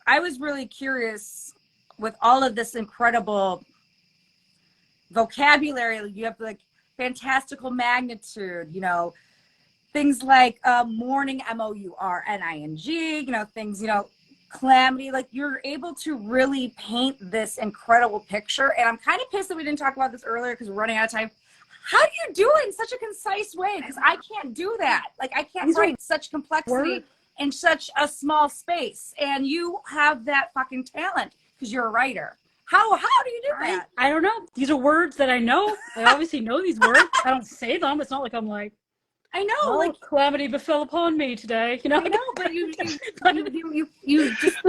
I was really curious with all of this incredible vocabulary. You have like fantastical magnitude, you know, things like mourning, MOURNING, you know, things, you know, calamity. Like, you're able to really paint this incredible picture. And I'm kind of pissed that we didn't talk about this earlier because we're running out of time. How do you do it in such a concise way? Because I can't do that. Like, I can't write such complexity in such a small space. And you have that fucking talent because you're a writer. How do you do that? I don't know. These are words that I know. I obviously know these words. I don't say them. It's not like I'm like, I know, oh, like, calamity befell upon me today. You know, I know, but you just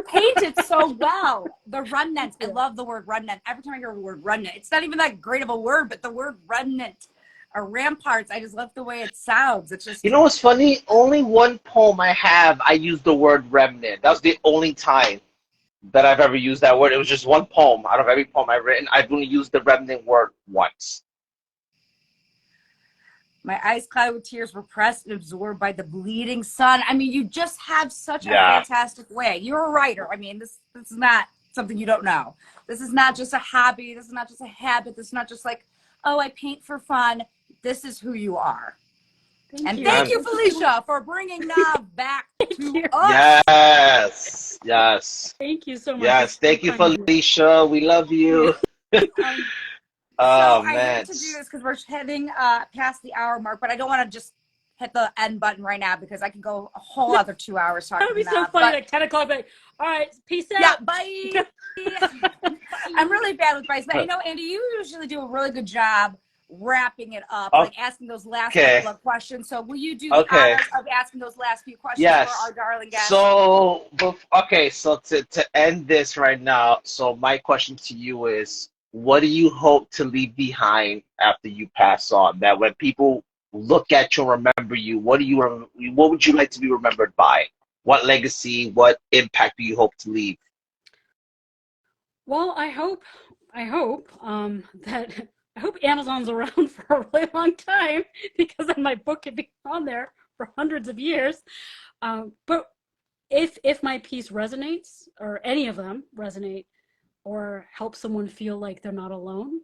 paint it so well. The remnant. I love the word remnant. Every time I hear the word remnant, it's not even that great of a word, but the word remnant or ramparts, I just love the way it sounds. It's just, you know what's funny? Only one poem I have, I used the word remnant. That was the only time. that I've ever used that word. It was just one poem out of every poem I've written. I've only used the remnant word once. My eyes clouded with tears were pressed and absorbed by the bleeding sun. I mean, you just have such a Yeah. fantastic way. You're a writer. I mean, this is not something you don't know. This is not just a hobby. This is not just a habit. This is not just like, oh, I paint for fun. This is who you are. Thank you. Thank you, Felicia, for bringing Nav back to us. Yes. Yes. Thank you so much. Yes. Thank you, Kind of Felicia. We love you. So Oh, I man. hate to do this because we're heading past the hour mark, but I don't want to just hit the end button right now because I could go a whole other 2 hours talking. That would be so funny, like 10 o'clock, like, all right, peace out. Yeah, bye. I'm really bad with bites, but you know, Andy, you usually do a really good job wrapping it up, like asking those last couple of questions. So will you do the honors of asking those last few questions for our darling guests? So, so to end this right now, so my question to you is, what do you hope to leave behind after you pass on? That when people look at you and remember you, what would you like to be remembered by? What legacy, what impact do you hope to leave? Well, I hope that I hope Amazon's around for a really long time because then my book could be on there for hundreds of years. But if my piece resonates, or any of them resonate, or help someone feel like they're not alone,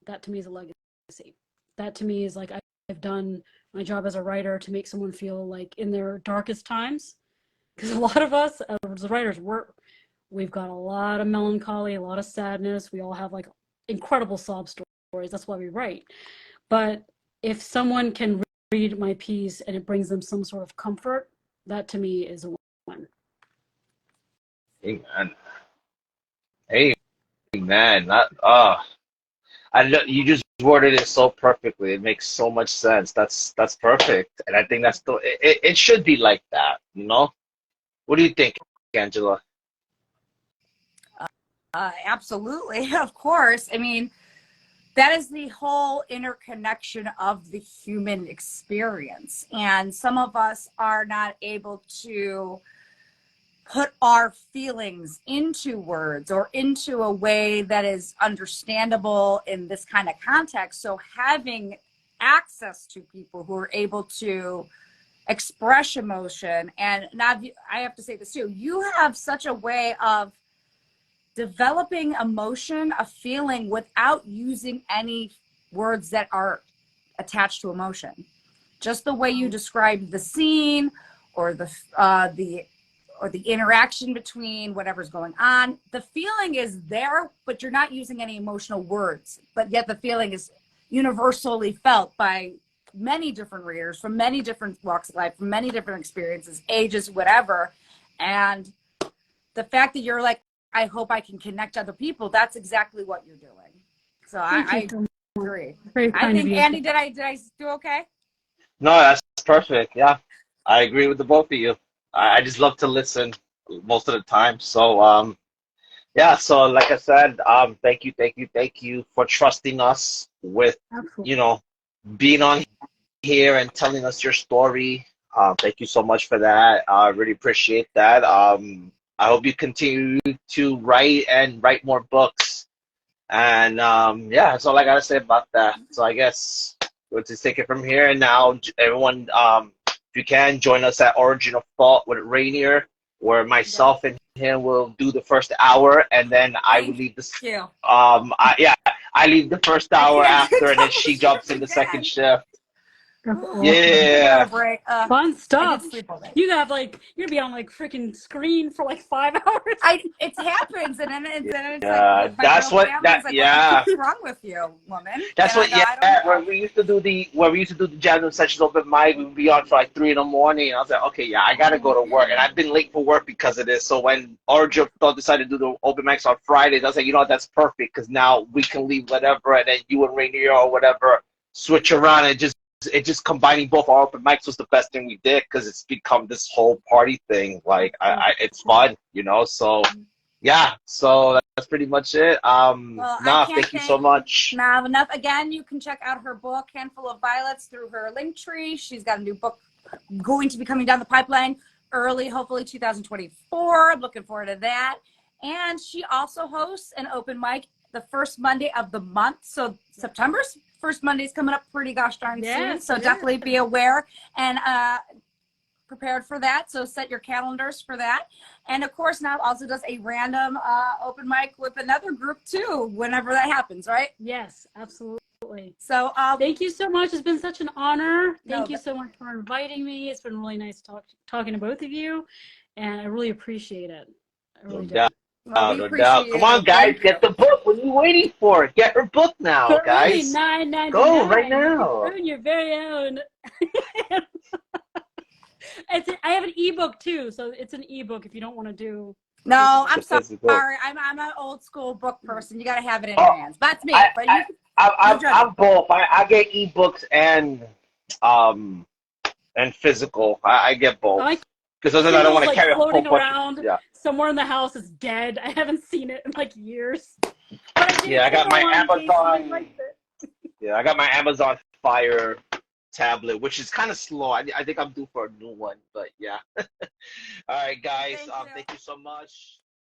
that to me is a legacy. That to me is like I've done my job as a writer to make someone feel like in their darkest times, because a lot of us as writers, we've got a lot of melancholy, a lot of sadness. We all have like incredible sob stories. That's why we write. But if someone can read my piece and it brings them some sort of comfort, that to me is a win. Amen. Amen. You just worded it so perfectly. It makes so much sense. That's perfect, and I think it should be like that. You know. What do you think, Angela? Absolutely, of course. I mean, that is the whole interconnection of the human experience. And some of us are not able to put our feelings into words or into a way that is understandable in this kind of context. So having access to people who are able to express emotion, and now I have to say this too, you have such a way of developing emotion, a feeling, without using any words that are attached to emotion. Just the way you described the scene, or the interaction between whatever's going on, the feeling is there, but you're not using any emotional words. But yet the feeling is universally felt by many different readers from many different walks of life, from many different experiences, ages, whatever. And the fact that you're like, I hope I can connect other people, that's exactly what you're doing. So I agree. I think, Andy, did I do okay? No, that's perfect. Yeah, I agree with the both of you. I just love to listen most of the time. So yeah. So like I said, thank you for trusting us with, being on here and telling us your story. Thank you so much for that. I really appreciate that. I hope you continue to write more books. And yeah, that's all I gotta say about that. So I guess we'll just take it from here. And now, everyone, if you can join us at Origin of Thought with Rainier, where myself and him will do the first hour, and then I will leave this. I leave the first hour after, and then she jumps in the second shift. Yeah. Fun stuff. You have you're gonna be on freaking screen for 5 hours. It happens, and then it's like that's what that like, yeah. What's wrong with you, woman? That's what when we used to do the jam sessions open mic, we would be on for 3 in the morning, and I was like, okay, yeah, I gotta go to work, and I've been late for work because of this. So when Origin decided to do the open mics on Fridays, I was like, you know what, that's perfect, because now we can leave whatever, and then you and Rainier or whatever switch around, and just combining both our open mics was the best thing we did, because it's become this whole party thing. It's fun, So yeah, so that's pretty much it. Thank you so much. Nav, enough. Again, you can check out her book, Handful of Violets, through her link tree. She's got a new book going to be coming down the pipeline early, hopefully 2024. I'm looking forward to that. And she also hosts an open mic the first Monday of the month. So September's first Monday is coming up pretty gosh darn soon. So definitely be aware and prepared for that. So set your calendars for that. And of course, now also does a random open mic with another group too, whenever that happens, right? Yes, absolutely. So thank you so much. It's been such an honor. Thank you so much for inviting me. It's been really nice talking to both of you, and I really appreciate it. I really do. Well, no doubt. Come on, guys, get the book. What are you waiting for? Get her book now, for guys. only $9.99. Go right now. Earn your very own. I have an ebook too, so it's an ebook if you don't want to do. No, I'm sorry. I'm an old school book person. You got to have it in your hands. That's me. I'm both. I get ebooks and physical. I get both. Because I don't want to carry a whole bunch around somewhere in the house. It's dead. I haven't seen it in like years. But I got my Amazon. I got my Amazon Fire tablet, which is kind of slow. I think I'm due for a new one, but yeah. All right, guys. Thank you so much.